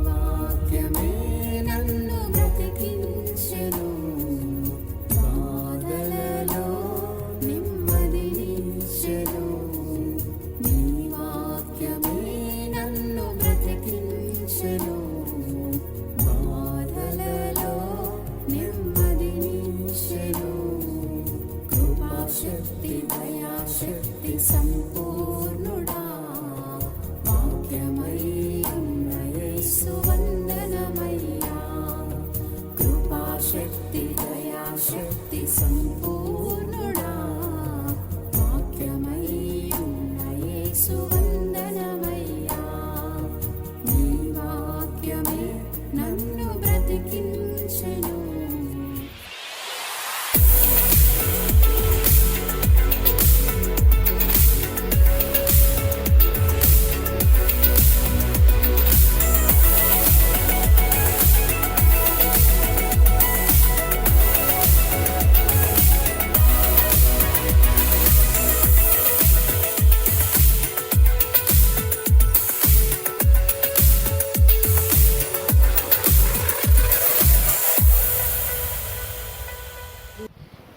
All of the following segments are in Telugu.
వాక్యమే నన్ను బ్రతికించెను, బాధలలో నెమ్మదినిచ్చెను. నీ వాక్యమే నన్ను బ్రతికించెను, బాధలలో నెమ్మదినిచ్చెను. కృపాశక్తి దయాశక్తి సంపూర్ణుడా, వాక్యమై ఉన్న యేసు వందనమయ్యా. కృపాశక్తి దయాశక్తి సంపూర్ణుడా, వాక్యమై ఉన్న యేసు వందనమయ్యా. నీ వాక్యమే నన్ను బ్రతికించెను.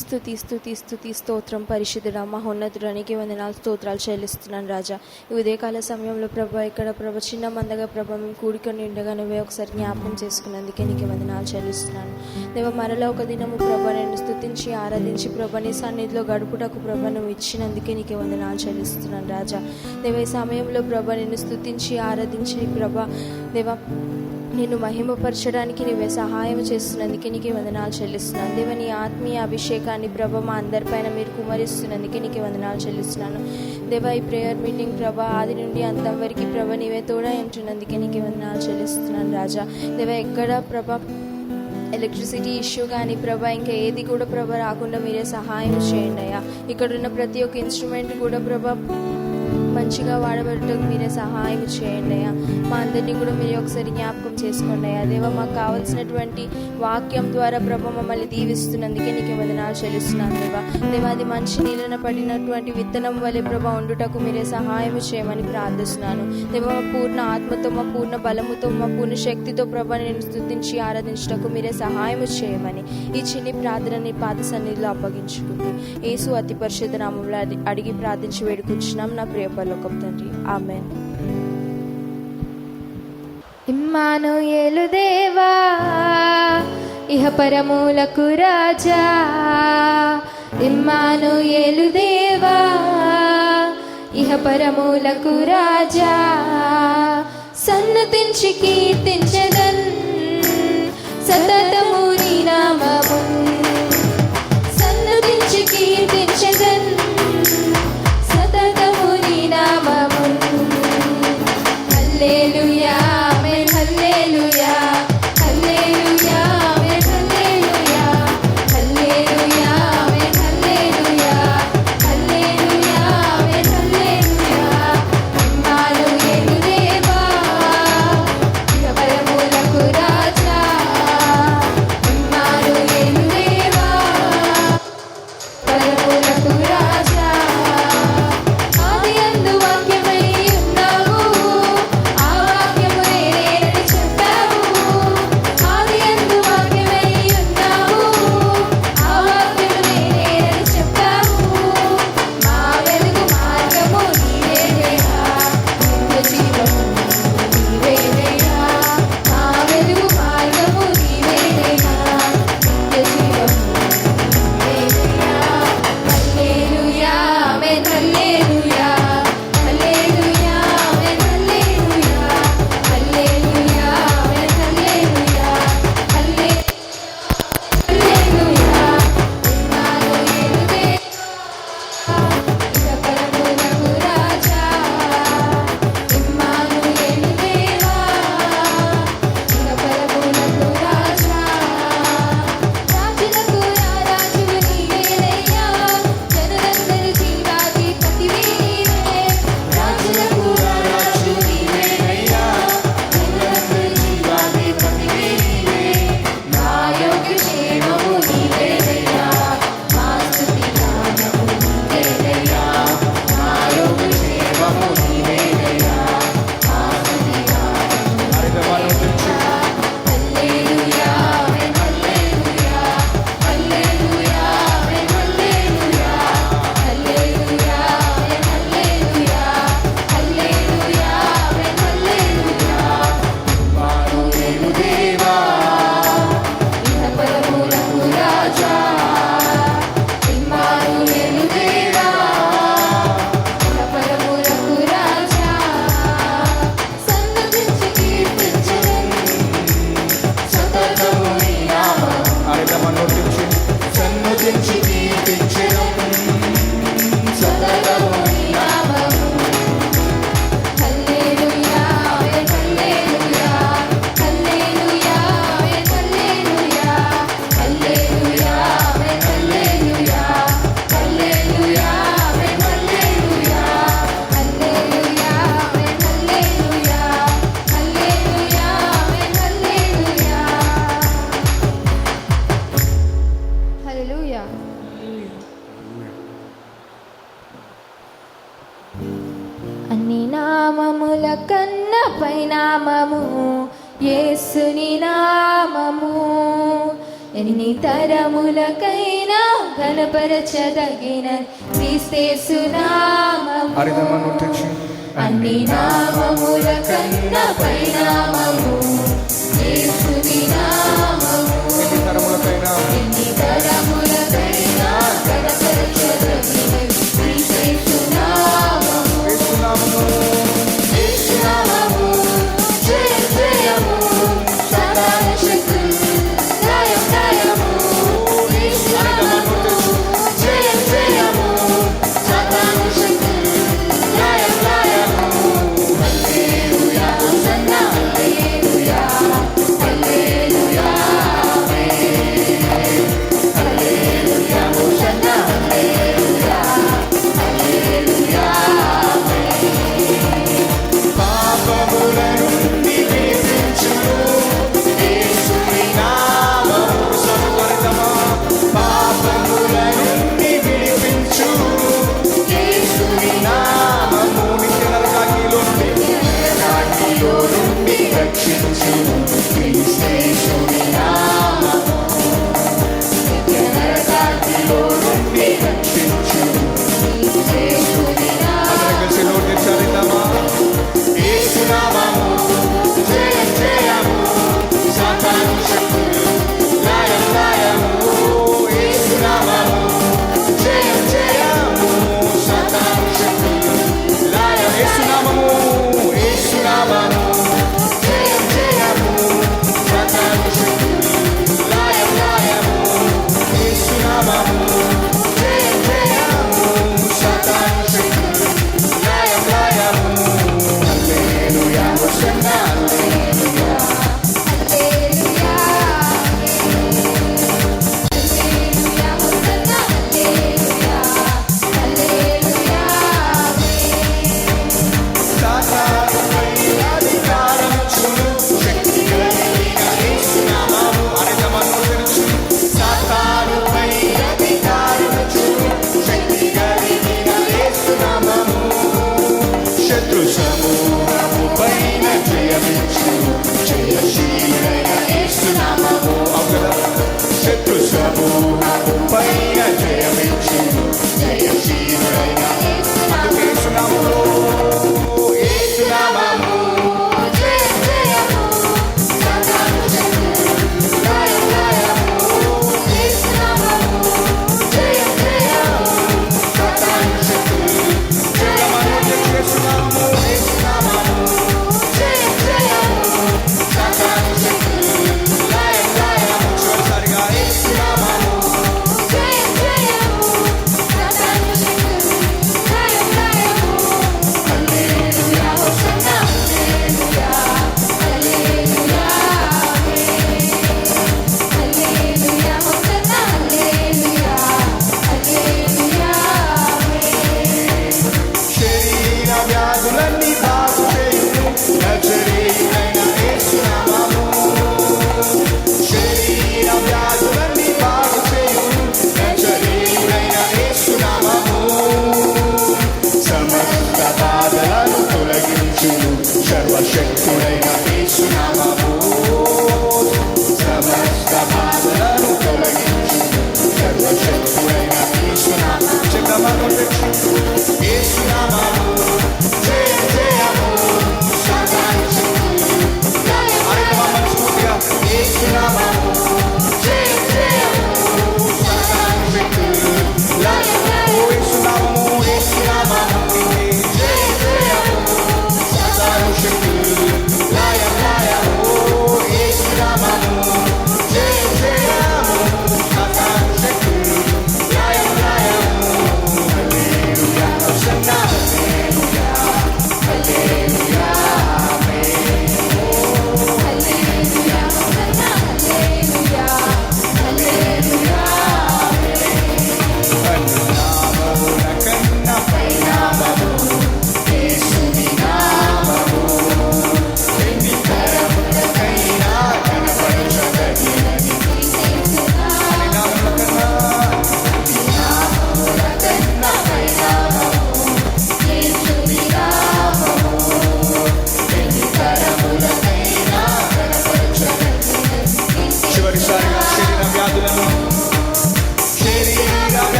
స్తుతి స్తుతి స్తుతి స్తోత్రం పరిశుద్ధుడా మహోన్నతుడానికి వందనాలు స్తోత్రాలు చెల్లిస్తున్నాను రాజా. ఈ ఉదయకాల సమయంలో ప్రభా ఇక్కడ ప్రభ చిన్న మందగా ప్రభ మేము కూడుకొని ఉండగా నువ్వే ఒకసారి జ్ఞాపకం చేసుకున్నందుకే నీకు వందనాలు చెల్లిస్తున్నాను దేవ. మరలా ఒక దినము ప్రభ నేను స్తుతించి ఆరాధించి ప్రభ నీ సన్నిధిలో గడుపుటకు ప్రభ నువ్వు ఇచ్చినందుకే నీకు వందనాలు చెల్లిస్తున్నాను రాజా. దేవ ఈ సమయంలో ప్రభ నేను స్తుతించి ఆరాధించి ప్రభ దేవ నిన్ను మహిమపరచడానికి నువ్వే సహాయం చేస్తున్నందుకే నీకు వందనాలు చెల్లిస్తున్నాను దేవ. నీ ఆత్మీయ అభిషేకాన్ని ప్రభ మా అందరిపైన మీరు కుమరిస్తున్నందుకే నీకు వందనాలు చెల్లిస్తున్నాను దేవ. ఈ ప్రేయర్ మీటింగ్ ప్రభ ఆది నుండి అంతం వరకు ప్రభ నీవే తోడా ఉంటున్నందుకే నీకు వందనాలు చెల్లిస్తున్నాను రాజా. దేవ ఎక్కడ ప్రభ ఎలక్ట్రిసిటీ ఇష్యూ కానీ ప్రభ ఇంకా ఏది కూడా ప్రభ రాకుండా మీరే సహాయం చేయండి అయ్యా. ఇక్కడున్న ప్రతి ఒక్క ఇన్స్ట్రుమెంట్ కూడా ప్రభ మంచిగా వాడబడటకు మీరే సహాయం చేయండి అయ్యా. మా అందరినీ కూడా మీరే ఒకసారి జ్ఞాపకం చేసుకోండి అయ్యా దేవ. మాకు కావాల్సినటువంటి వాక్యం ద్వారా ప్రభ మమ్మల్ని దీవిస్తున్నందుకే నీకు వందనాలు చెల్లిస్తున్నాను దేవ. దేవ అది మంచి నీళ్ళన పడినటువంటి విత్తనం వలె ప్రభ ఉండుటకు మీరే సహాయం చేయమని ప్రార్థిస్తున్నాను దేవ. మా పూర్ణ ఆత్మతో మా పూర్ణ బలముతో మా పూర్ణ శక్తితో ప్రభ నేను స్తుతించి ఆరాధించటకు మీరే సహాయం చేయమని ఈ చిన్ని ప్రార్థనని పాద సన్నిధిలో అప్పగించుకుంటూ యేసు అతి పరిశుద్ధ నామములో అడిగి ప్రార్థించి వేడుకుంటున్నాం నా ప్రియ పరలోకపు తండ్రి. ఆమేన్. ఇమ్మానుయేలు దేవా ఇహ పరములకు రాజా, ఇమ్మానుయేలు దేవా ఇహ పరములకు రాజా. సన్నతించి కీర్తించెదన్ సతతము నీ నామము, సన్నతించి కీర్తించెదన్ సతతము నీ నామము. హల్లెలూయా ఆమేన్ హల్లెలూయా హల్లెలూయా ఆమేన్ హల్లెలూయా హల్లెలూయా ఆమేన్ హల్లెలూయా హల్లెలూయా ఆమేన్ హల్లెలూయా. ఇమ్మానుయేలు దేవా ఇహ పరములకు రాజా, ఇమ్మానుయేలు దేవా అన్ని నామముల కన్న పైనామము యేసుని నామము. ఎన్ని తరములకైనా ఘనపరచదగిన క్రీస్తేసు నామము. అన్ని నామముల కన్న పైనామము యేసుని నామము. ఎన్ని తరములకైనా ఘనపరచదగిన క్రీస్తేసు నామము. యేసు నామము జయ జయము, సాతాన శక్తులు లయం లయము. యేసు నామము జయ జయము, సాతాన శక్తులు లయం లయము. హల్లెలూయా హోసన్నా హల్లెలూయా హల్లెలూయా ఆమేన్. హల్లెలూయా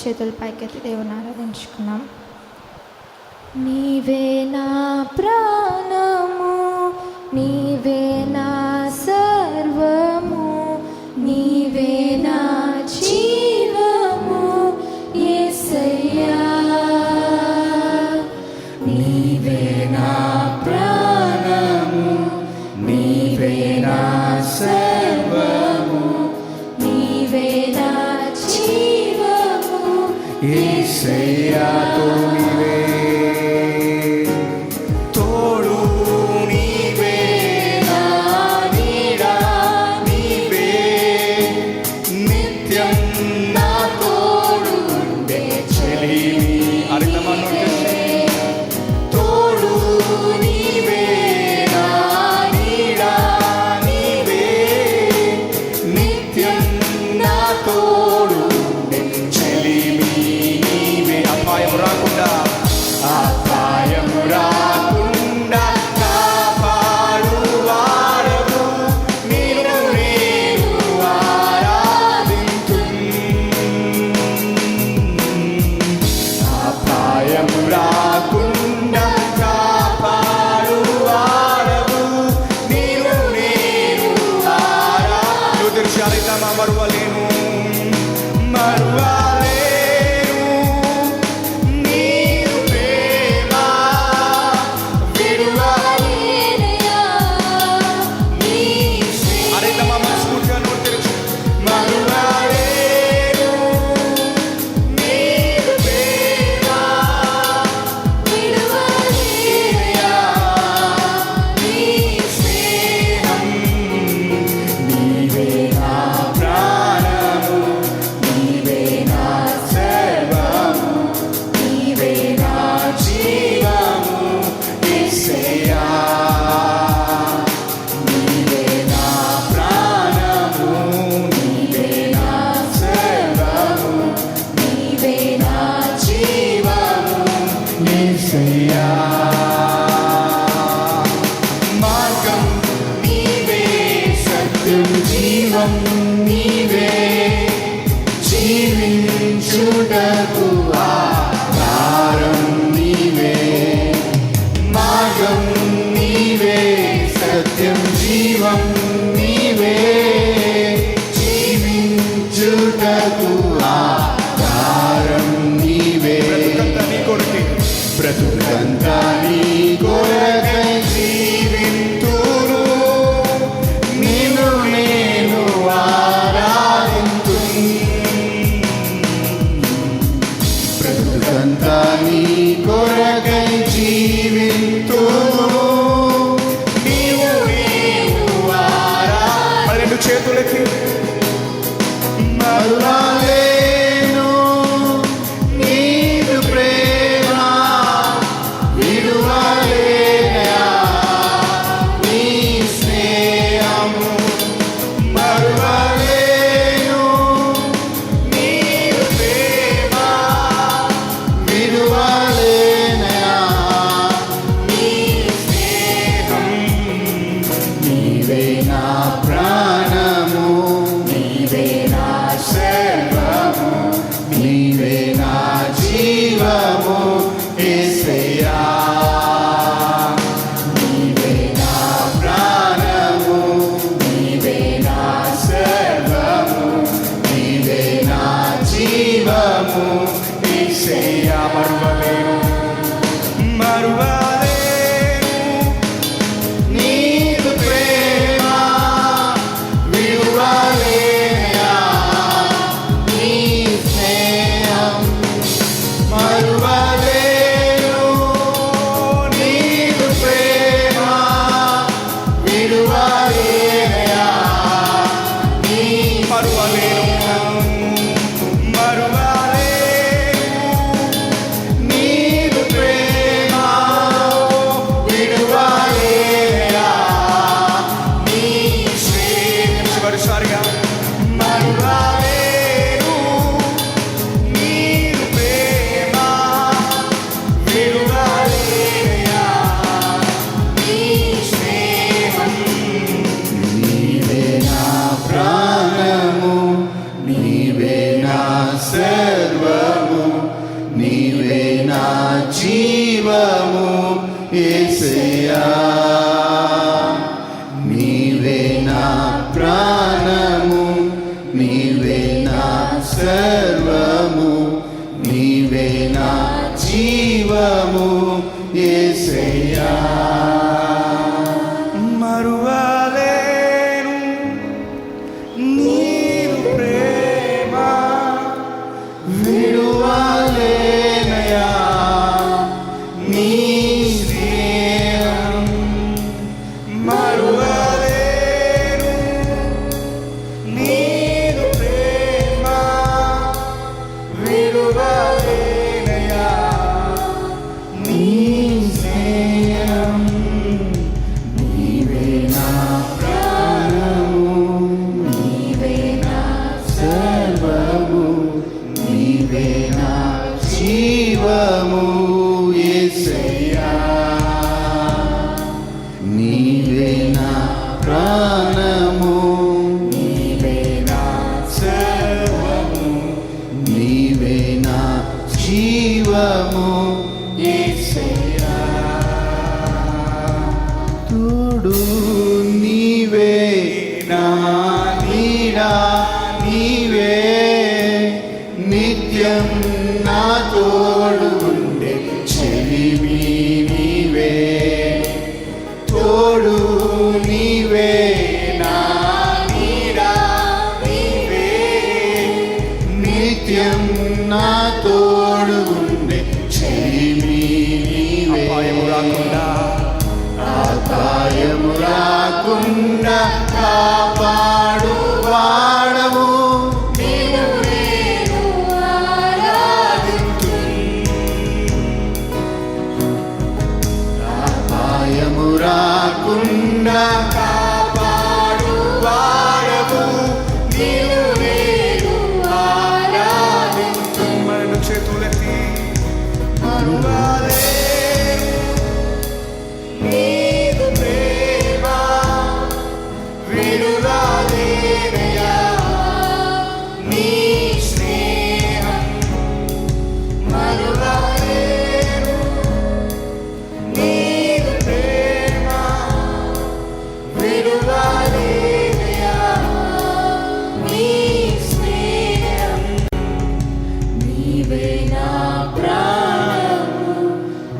చేతులు పైకెత్తి దేవుని ఆరాధించుకున్నాం. నీవే నా ప్రాణము, నీవే నా సర్వము, నీవే నా జీవము యేసయ్యా. నీవే నా ప్రాణము, నీవే నా సర్వము, నీవే నా జీవము యేసయ్యా. తోడు నీవే, నా నీడా నీవే, నిత్యం నా తోడు ఉండే చెలిమి. తోడు నీవే, నా నీడా నీవే, నిత్యం నా తోడు ఉండే చెలిమి నీవే. అపాయం రాకుండా కాపాడు వాడవు, నిన్ను నేను ఆరాధింతును. అపాయము రాకుండా కాపాడు వాడవు, నిన్ను నేను ఆరాధింతును. మరువలేను మరువలేను నీ ప్రేమ, విడువలేనయ్యా నీ స్నేహం. అరైతమా మనస్ఫూర్తిగా నోరు తెరిచి మరువలేను నీ ప్రేమ, విడువలేనయ్యా నీ స్నేహం. నీవే నా ప్రాణము, నీవే నా సర్వము, నీవే నా జీవము యేసయ్యా. నీవే నా ప్రాణము, నీవే నా సర్వము, నీవే నా జీవము యేసయ్యా. మార్గం నీవే, సత్యం జీవం నీవే, జీవించుటకు ఆధారం నీవే. మార్గం నీవే, సత్యం జీవం నీవే, జీవించుటకు ఆధారం నీవే. బ్రతుకంతా నీ కొరకై జీవింతును, నిన్ను నేను ఆరాధింతును. బ్రతుకంతా నీ కొరకై జీవింతును, నీవు నేను ఆరాధింతును. రెండు చేతులెత్తి మరువలేను నీదు ప్రేమ, విడువలేనయ్యా నీ స్నేహము. మరువలేను నీదు ప్రేమ, విడువలేనయ్యా నీ స్నేహం. నీవే నా ప్రాణము, నీవే నా సర్వము, నీవే నా జీవము యేసయ్యా. నీవే నా ప్రాణము, నీవే నా సర్వము, నీవే నా జీవము యేసయ్యా. మరువలేను మరువలేను నీదు ప్రేమ, విడువలేనయ్యా నీ స్నేహం. మరువలేను నీదు ప్రేమ, విడువలేనయ్యా నీ మరువలేను మరువలేను నీ నీవే నా జీవము యేసయ్యా, నీవే నా ప్రాణము, నీవే నా సర్వము, నీవే నా జీవము యేసయ్యా. మరువలేను నీవు ప్రేమ, విడువలేనయా నీ స్నేహం. మరువలేను నీవు ప్రేమ, విడువలేనయా నీ స్నేహం. నీవే నా ప్రాణము, నీవే నా సర్వము, నీవే నా జీవము యేసయ్యా, నీవే నా ప్రాణము, నీవే నా సర్వము, నీవే నా జీవము యేసయ్యా. తోడు నీవే, నా నీడా నీవే, నిత్యం నా తోడు ఉండే చెలిమి నీవే. తోడు నీవే, నా నీడా నీవే, నిత్యం నా తోడు ఉండే చెలిమి నీవే. అపాయము రాకుండా కాపాడు వాడవు, నిన్ను నేను అపాయము రాకుండా కాపాడు వాడవు, నీవు నేను ఆరాధించు. మన చేతులెత్తి మరువలేను నీవు ప్రేమ, విడువలేనయా నీ స్నేహం. మరువలేను నీవు ప్రేమ, విడువలేనయా నీ స్నేహం. నీవే నా ప్రాణము,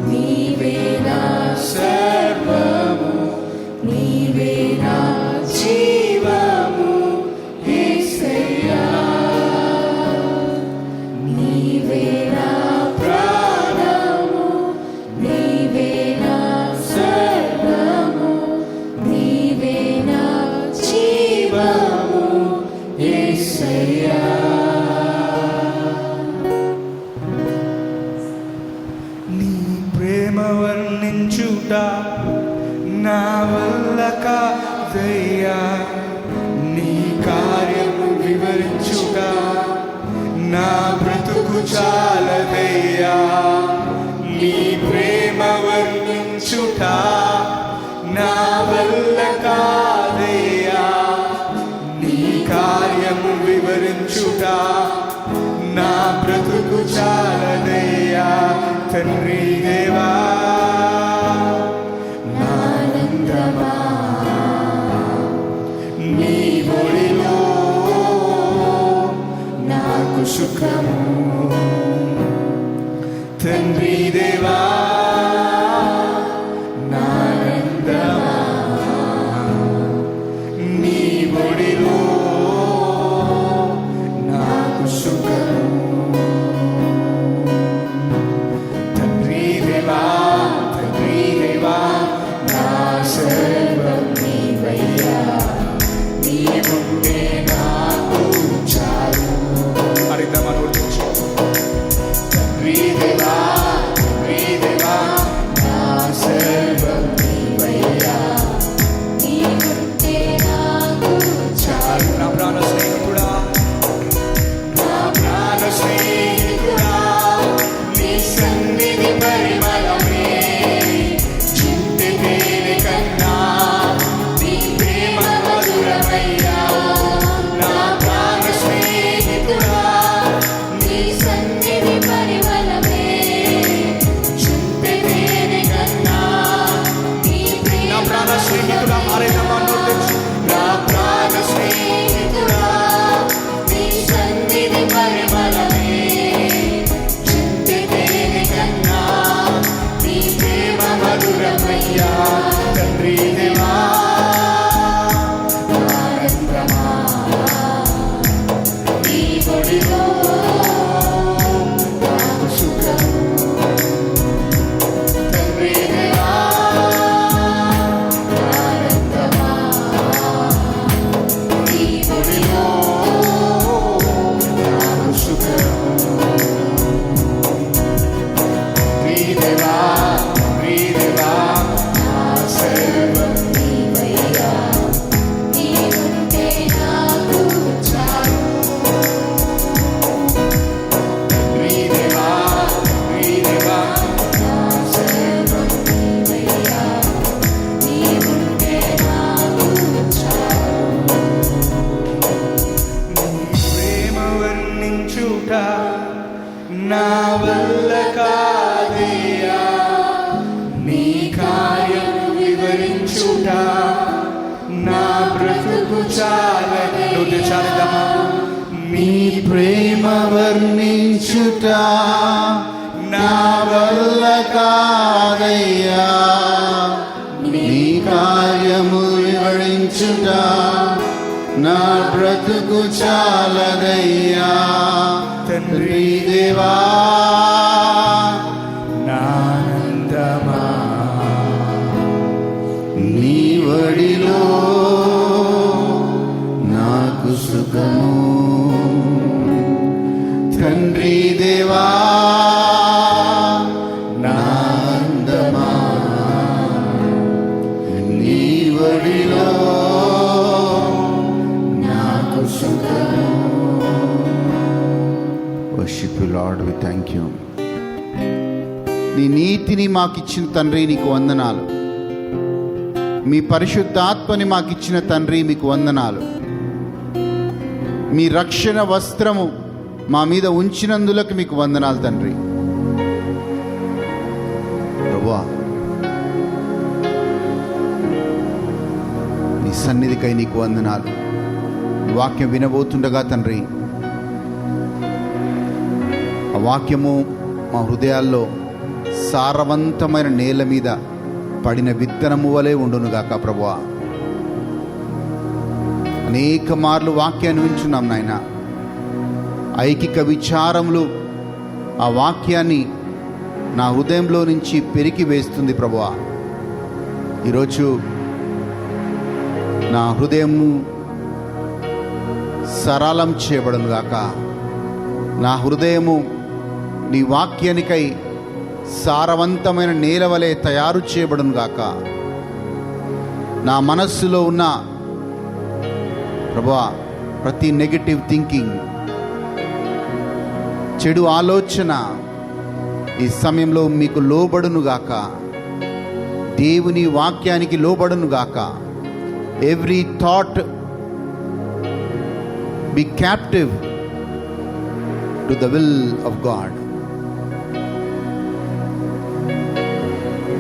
నీవే నా సర్వము, నీవే నా జీవము యేసయ్యా, నీవే నా ప్రాణము, నీవే నా సర్వము, నీవే నా జీవము యేసయ్యా. నీ ప్రేమ వర్ణించుట నా వల్ల కాదయ్యా, నీ కార్యము వివరించుట నా బ్రతుకు చాలదయ్యా. నీ ప్రేమ వర్ణించుట నా వల్ల కాదయ్యా, నీ కార్యము వివరించుట నా బ్రతుకు చాలదయ్యా. తండ్రి దేవా నానందమా, నీ ఒడిలో నాకు సుఖము. తండ్రి దేవా నానందమా, నీ ఒడిలో నాకు సుఖము. తండ్రి దేవా, తండ్రి దేవా, నా సర్వం నీవయ్యా, నీవుంటే నాకు చాలు. తండ్రి దేవా, తండ్రి వివరించుట నా వల్ల కాదయ్యా, నీ కార్యము వివరించుట నా బ్రతుకు చాలదయ్యా. తండ్రి దేవా నానందమా, నీ వడిలో నాకు సుఖము. తండ్రి దేవా నానందమా, నీ వడిలో నాకు సుఖము. Worship you lord, we thank you. నీ నీతిని మాకిచ్చిన తండ్రి నీకు వందనాలు. మీ పరిశుద్ధాత్మని మాకిచ్చిన తండ్రి మీకు వందనాలు. మీ రక్షణ వస్త్రము మా మీద ఉంచినందులకు మీకు వందనాలు తండ్రి. ప్రభువా, నీ సన్నిధికై నీకు వందనాలు. వాక్యం వినబోతుండగా తండ్రి, ఆ వాక్యము మా హృదయాల్లో సారవంతమైన నేల మీద పడిన విత్తనము వలె ఉండునుగాక ప్రభువా. అనేక మార్లు వాక్యాన్ని వింటున్నాం నాయన. ఐకిక విచారములు ఆ వాక్యాన్ని నా హృదయంలో నుంచి పెరికి వేస్తుంది ప్రభువా. ఈరోజు నా హృదయము సరళం చేయబడునుగాక. నా హృదయము నీ వాక్యానికై సారవంతమైన నేల వలె తయారు చేయబడునుగాక. నా మనస్సులో ఉన్న ప్రభువా ప్రతి నెగటివ్ థింకింగ్, చెడు ఆలోచన ఈ సమయంలో మీకు లోబడునుగాక. దేవుని వాక్యానికి లోబడునుగాక. Every thought be captive to the will of God.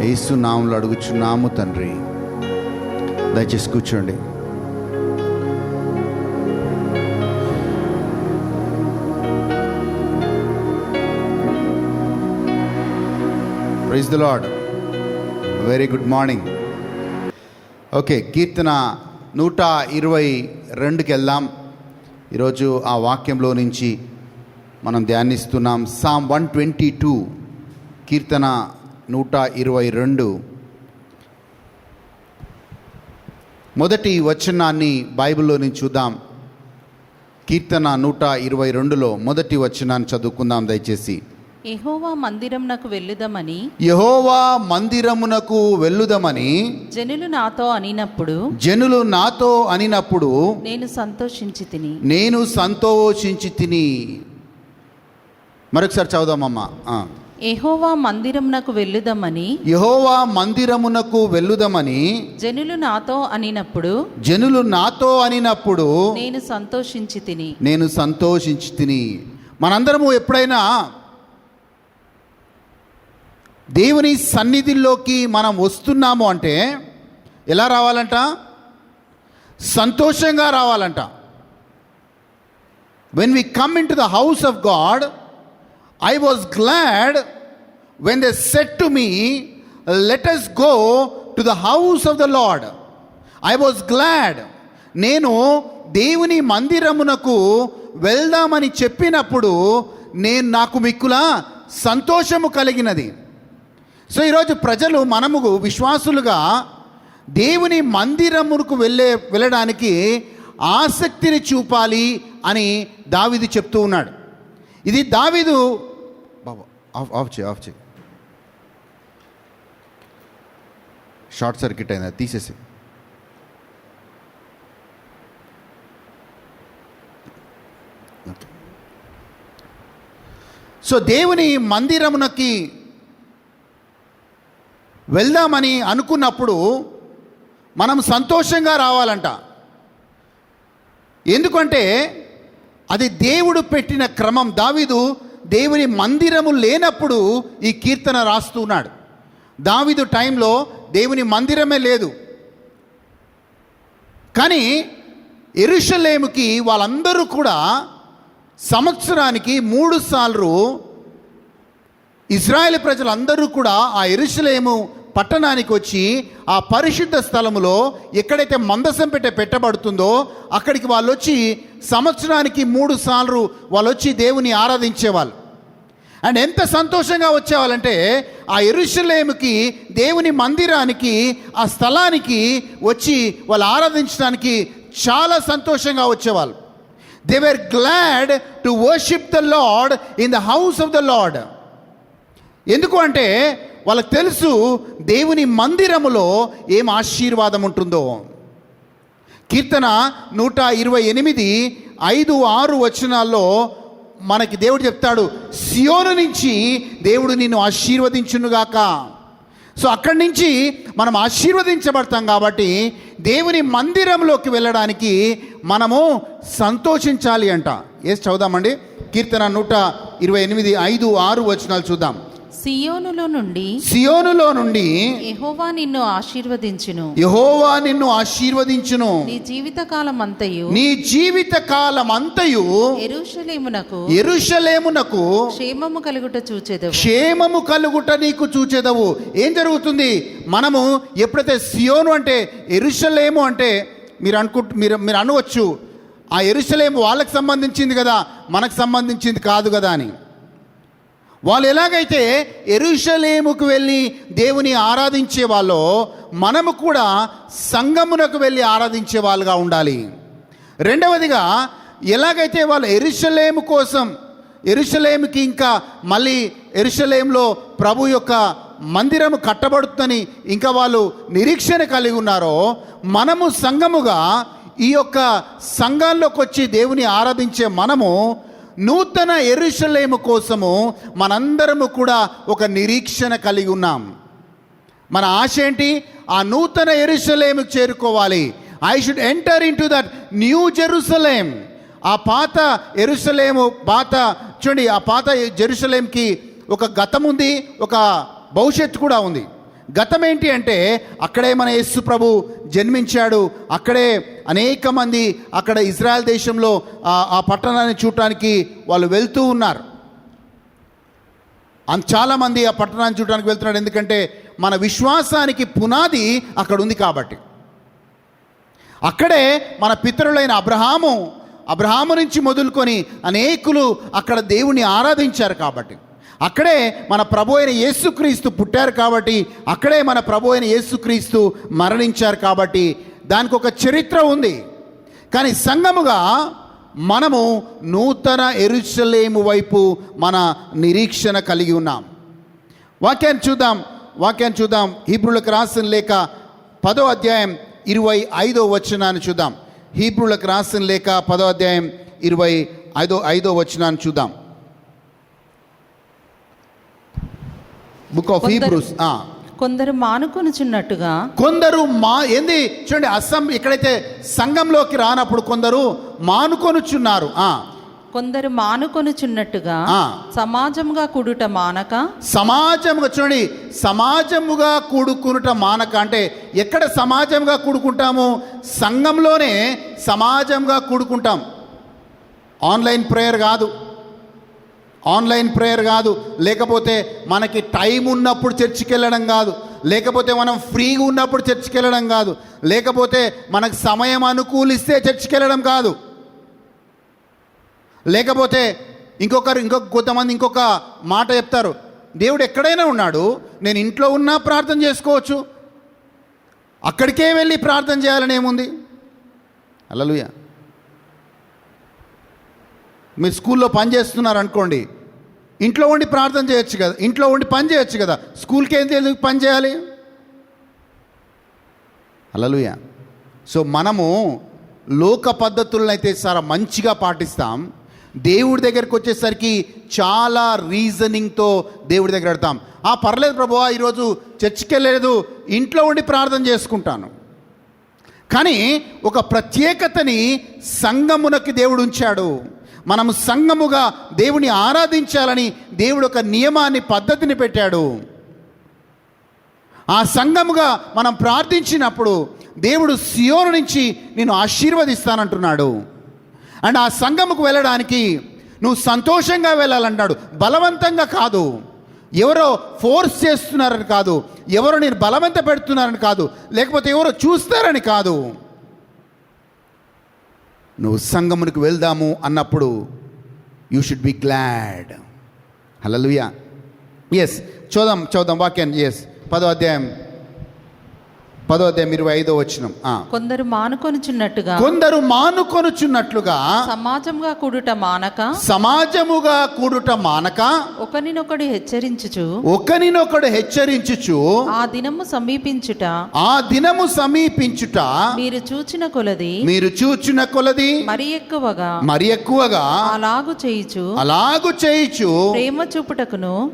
యేసు నామములో అడుగుచున్నాము తండ్రి. దయచేసి కూర్చోండి. Praise the Lord. Very good morning. Okay, కీర్తన 122కి వెళ్దాం. ఈరోజు ఆ వాక్యంలో నుంచి మనం ధ్యానిస్తున్నాం. సామ్ 122, కీర్తన 122 మొదటి వచనాన్ని బైబిల్లో నుంచి చూద్దాం. కీర్తన 122లో మొదటి వచనాన్ని చదువుకుందాం దయచేసి. యెహోవా మందిరమునకు వెళ్ళుదమని, యెహోవా మందిరమునకు వెళ్ళుదమని జనులు నాతో అనినప్పుడు, జనులు నాతో అనినప్పుడు నేను సంతోషించి తిని. నేను సంతోషించి తిని. మరొకసారి చదువుదామమ్మా. యెహోవా మందిరమునకు వెళ్ళుదమని, యెహోవా మందిరమునకు వెళ్ళుదమని జనులు నాతో అనినప్పుడు, జనులు నాతో అనినప్పుడు నేను సంతోషించి తిని. నేను సంతోషించి తిని. మనందరము ఎప్పుడైనా దేవుని సన్నిధిలోకి మనం వస్తున్నాము అంటే ఎలా రావాలంట? సంతోషంగా రావాలంట. When we come in to the house of God, I was glad when they said to me, let us go to the house of the Lord. I was glad. నేను దేవుని మందిరమునకు వెళ్దామని చెప్పినప్పుడు నాకు మిక్కులా సంతోషము కలిగినది. సో ఈరోజు ప్రజలు, మనము విశ్వాసులుగా దేవుని మందిరమునకు వెళ్ళడానికి ఆసక్తిని చూపాలి అని దావీదు చెప్తూ ఉన్నాడు. ఇది దావీదు బాబా ఆఫ్ చేయి షార్ట్ సర్క్యూట్ అయింది, తీసేసి. సో దేవుని మందిరమునకి వెళ్దామని అనుకున్నప్పుడు మనం సంతోషంగా రావాలంట. ఎందుకంటే అది దేవుడు పెట్టిన క్రమం. దావీదు దేవుని మందిరము లేనప్పుడు ఈ కీర్తన రాస్తున్నాడు. దావీదు టైంలో దేవుని మందిరమే లేదు. కానీ యెరూషలేముకి వాళ్ళందరూ కూడా సంవత్సరానికి 3 సార్లు ఇజ్రాయెల్ ప్రజలందరూ కూడా ఆ యెరూషలేము పట్టణానికి వచ్చి ఆ పరిశుద్ధ స్థలములో ఎక్కడైతే మందసం పెట్టబడుతుందో అక్కడికి వాళ్ళు వచ్చి సంవత్సరానికి 3 సార్లు వాళ్ళు వచ్చి దేవుని ఆరాధించేవాళ్ళు. అండ్ ఎంత సంతోషంగా వచ్చేవాళ్ళంటే ఆ యెరూషలేముకి, దేవుని మందిరానికి, ఆ స్థలానికి వచ్చి వాళ్ళు ఆరాధించడానికి చాలా సంతోషంగా వచ్చేవాళ్ళు. They were glad to worship the lord in the house of the lord. ఎందుకు అంటే వాళ్ళకి తెలుసు దేవుని మందిరములో ఏం ఆశీర్వాదం ఉంటుందో. కీర్తన 128 5, 6 వచనాల్లో మనకి దేవుడు చెప్తాడు, సియోను నుంచి దేవుడు నిన్ను ఆశీర్వదించునుగాక. సో అక్కడి నుంచి మనం ఆశీర్వదించబడతాం కాబట్టి దేవుని మందిరంలోకి వెళ్ళడానికి మనము సంతోషించాలి అంట. చదువుదామండి. కీర్తన 128 5, 6 వచనాలు చూద్దాం. సియోనులో నుండి యెహోవా నిన్ను ఆశీర్వదించును. నీ జీవిత కాలమంతయు యెరూషలేమునకు క్షేమము కలుగుట నీకు చూచెదవు. ఏం జరుగుతుంది? మనము ఎప్పుడైతే సియోను అంటే యెరూషలేము అంటే మీరు అనవచ్చు, ఆ యెరూషలేము వాళ్ళకి సంబంధించింది కదా, మనకు సంబంధించింది కాదు కదా అని. వాళ్ళు ఎలాగైతే యెరూషలేముకు వెళ్ళి దేవుని ఆరాధించే వాళ్ళో మనము కూడా సంఘమునకు వెళ్ళి ఆరాధించే వాళ్ళుగా ఉండాలి. రెండవదిగా, ఎలాగైతే వాళ్ళు యెరూషలేము కోసం, యెరూషలేముకి ఇంకా మళ్ళీ యెరూషలేములో ప్రభు యొక్క మందిరము కట్టబడుతుందని ఇంకా వాళ్ళు నిరీక్షణ కలిగి ఉన్నారో, మనము సంఘముగా ఈ యొక్క సంఘాల్లోకి వచ్చి దేవుని ఆరాధించే మనము నూతన యెరూషలేము కోసము మనందరము కూడా ఒక నిరీక్షణ కలిగి ఉన్నాం. మన ఆశ ఏంటి? ఆ నూతన యెరూషలేముకు చేరుకోవాలి. I should enter in to that new Jerusalem. ఆ పాత యెరూషలేము, చూడండి, ఆ పాత జెరూసలేంకి ఒక గతం ఉంది, ఒక భవిష్యత్తు కూడా ఉంది. గతం ఏంటి అంటే అక్కడే మన యేసు ప్రభు జన్మించాడు. అక్కడే అనేక మంది అక్కడ ఇజ్రాయెల్ దేశంలో ఆ పట్టణాన్ని చూడటానికి వాళ్ళు వెళ్తూ ఉన్నారు. చాలామంది ఆ పట్టణాన్ని చూడటానికి వెళ్తున్నాడు. ఎందుకంటే మన విశ్వాసానికి పునాది అక్కడ ఉంది కాబట్టి. అక్కడే మన పితరులైన అబ్రహాము నుంచి మొదలుకొని అనేకులు అక్కడ దేవుని ఆరాధించారు కాబట్టి, అక్కడే మన ప్రభు అయిన యేసుక్రీస్తు పుట్టారు కాబట్టి, అక్కడే మన ప్రభు అయిన యేసుక్రీస్తు మరణించారు కాబట్టి దానికి ఒక చరిత్ర ఉంది. కానీ సంఘముగా మనము నూతన యెరూషలేము వైపు మన నిరీక్షణ కలిగి ఉన్నాం. వాక్యాన్ని చూద్దాం. హీబ్రులకు రాసిన లేఖ 10వ అధ్యాయం 25వ వచనాన్ని చూద్దాం. హీబ్రులకు రాసిన లేఖ 10వ అధ్యాయం 25వ వచనాన్ని చూద్దాం. Book of Hebrews. కొందరు మానుకొనుచున్నట్టుగా చూడండి, ఎక్కడైతే సంఘంలోకి రానప్పుడు కొందరు మానుకొనుచున్నారు. కొందరు మానుకొనుచున్నట్టుగా సమాజముగా కూడుట మానక. చూడండి, సమాజముగా కూడుకునుట మానక అంటే ఎక్కడ సమాజంగా కూడుకుంటాము? సంఘంలోనే సమాజంగా కూడుకుంటాం. ఆన్లైన్ ప్రేయర్ కాదు, లేకపోతే మనకి టైం ఉన్నప్పుడు చర్చికి వెళ్ళడం కాదు, లేకపోతే మనం ఫ్రీగా ఉన్నప్పుడు చర్చికి వెళ్ళడం కాదు, లేకపోతే మనకు సమయం అనుకూలిస్తే చర్చికి వెళ్ళడం కాదు, లేకపోతే కొంతమంది ఇంకొక మాట చెప్తారు, దేవుడు ఎక్కడైనా ఉన్నాడు, నేను ఇంట్లో ఉన్నా ప్రార్థన చేసుకోవచ్చు, అక్కడికే వెళ్ళి ప్రార్థన చేయాలని ఏముంది? హల్లెలూయా. మీరు స్కూల్లో పని చేస్తున్నారు అనుకోండి, ఇంట్లో ఉండి ప్రార్థన చేయొచ్చు కదా, ఇంట్లో ఉండి పని చేయొచ్చు కదా, స్కూల్కి ఎందుకు పని చేయాలి? హల్లెలూయా. సో మనము లోక పద్ధతులను అయితే చాలా మంచిగా పాటిస్తాం, దేవుడి దగ్గరికి వచ్చేసరికి చాలా రీజనింగ్తో దేవుడి దగ్గర పెడతాం. పర్లేదు ప్రభువా, ఈరోజు చర్చికి వెళ్ళలేదు, ఇంట్లో ఉండి ప్రార్థన చేసుకుంటాను. కానీ ఒక ప్రత్యేకతని సంఘమునకి దేవుడు ఉంచాడు. మనము సంఘముగా దేవుని ఆరాధించాలని దేవుడు ఒక నియమాన్ని, పద్ధతిని పెట్టాడు. ఆ సంఘముగా మనం ప్రార్థించినప్పుడు దేవుడు సియోను నుంచి నిన్ను ఆశీర్వదిస్తానంటున్నాడు. అండ్ ఆ సంఘముకు వెళ్ళడానికి నువ్వు సంతోషంగా వెళ్ళాలంటాడు, బలవంతంగా కాదు. ఎవరో ఫోర్స్ చేస్తున్నారని కాదు, ఎవరో నేను బలవంత పెడుతున్నారని కాదు, లేకపోతే ఎవరో చూస్తారని కాదు. నువ్వు సంఘమునికి వెళ్దాము అన్నప్పుడు you should be glad. Hallelujah. Yes, చూద్దాం వాక్యాన్ని. ఎస్, 10వ అధ్యాయం 25వ వచనం. కొందరు మానుకొనుచున్నట్లుగా సమాజముగా కూడుట మానక ఒకనినొకడు హెచ్చరించుచు ఆ దినము సమీపించుట మీరు చూచిన కొలది మరి ఎక్కువగా అలాగు చేయుచు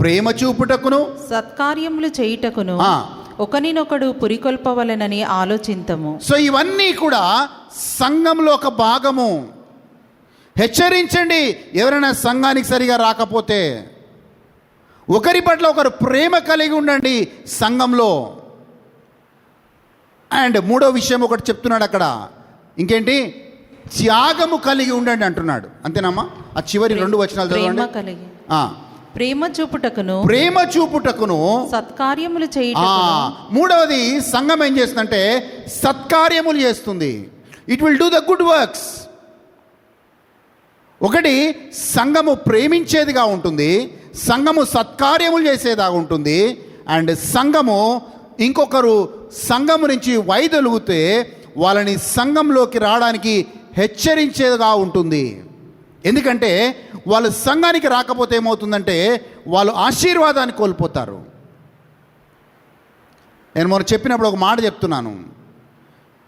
ప్రేమ చూపుటకును సత్కార్యములు చేయుటకును ఒకనినొకడు పురికొల్పవలెనని ఆలోచింతము. సో ఇవన్నీ కూడా సంఘంలో ఒక భాగము. హెచ్చరించండి ఎవరైనా సంఘానికి సరిగా రాకపోతే. ఒకరి పట్ల ఒకరు ప్రేమ కలిగి ఉండండి సంఘంలో. అండ్ 3వ విషయం ఒకటి చెప్తున్నాడు అక్కడ, ఇంకేంటి? త్యాగము కలిగి ఉండండి అంటున్నాడు. అంతేనమ్మా? ఆ చివరి 2 వచనాలు చదవండి. ప్రేమ చూపుటకును సత్కార్యములు చేయుటకును. 3వది, సంఘం ఏం చేస్తుందంటే సత్కార్యములు చేస్తుంది. It will do the good works. ఒకటి, సంఘము ప్రేమించేదిగా ఉంటుంది, సంఘము సత్కార్యములు చేసేదిగా ఉంటుంది. అండ్ సంఘము ఇంకొకరు సంఘము నుంచి వైదొలుగుతే వాళ్ళని సంఘంలోకి రావడానికి హెచ్చరించేదిగా ఉంటుంది. ఎందుకంటే వాళ్ళు సంఘానికి రాకపోతే ఏమవుతుందంటే వాళ్ళు ఆశీర్వాదాన్ని కోల్పోతారు. నేను మొన్న చెప్పినప్పుడు ఒక మాట చెప్తున్నాను.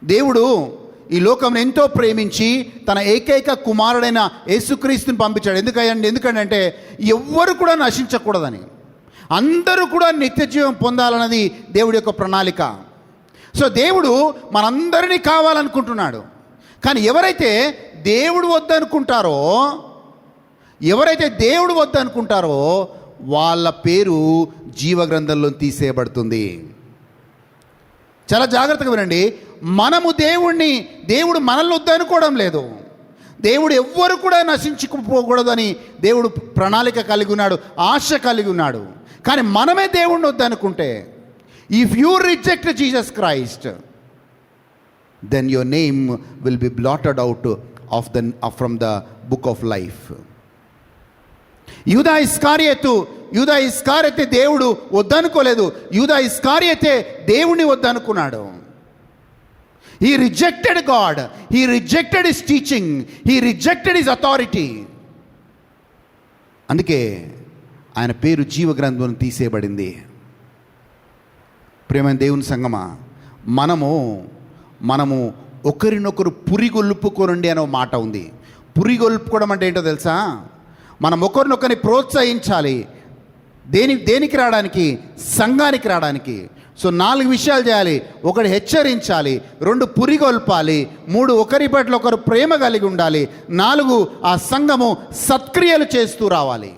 దేవుడు ఈ లోకం ఎంతో ప్రేమించి తన ఏకైక కుమారుడైన యేసుక్రీస్తుని పంపించాడు. ఎందుకంటే ఎవ్వరు కూడా నశించకూడదని, అందరూ కూడా నిత్య జీవం పొందాలన్నది దేవుడి యొక్క ప్రణాళిక. సో దేవుడు మనందరినీ కావాలనుకుంటున్నాడు. కానీ ఎవరైతే దేవుడు వద్దనుకుంటారో వాళ్ళ పేరు జీవగ్రంథంలో తీసేయబడుతుంది. చాలా జాగ్రత్తగా వినండి. దేవుడు మనల్ని వద్దనుకోవడం లేదు. దేవుడు ఎవ్వరు కూడా నశించుకుపోకూడదని దేవుడు ప్రణాళిక కలిగి ఉన్నాడు, ఆశ కలిగి ఉన్నాడు. కానీ మనమే దేవుడిని వద్దనుకుంటే, if you reject Jesus Christ, then your name will be blotted out from the book of life. యూదా ఇస్కారియతే దేవుడు వద్దనుకోలేదు. యూదా ఇస్కారియతే దేవుని వద్దనుకున్నాడు. He rejected God. He rejected his teaching. He rejected his authority. అందుకే ఆయన పేరు జీవగ్రంథంలో తీసేయబడింది. ప్రియమైన దేవుని సంగమా, మనము ఒకరినొకరు పురిగొల్పుకోనండి అనే మాట ఉంది. పురిగొల్పుకోవడం అంటే ఏంటో తెలుసా? మనం ఒకరినొకరిని ప్రోత్సహించాలి. దేనికి రావడానికి? సంఘానికి రావడానికి. సో 4 విషయాలు చేయాలి. 1 హెచ్చరించాలి, 2 పురిగొల్పాలి, 3 ఒకరి పట్ల ఒకరు ప్రేమ కలిగి ఉండాలి, 4 ఆ సంఘము సత్క్రియలు చేస్తూ రావాలి.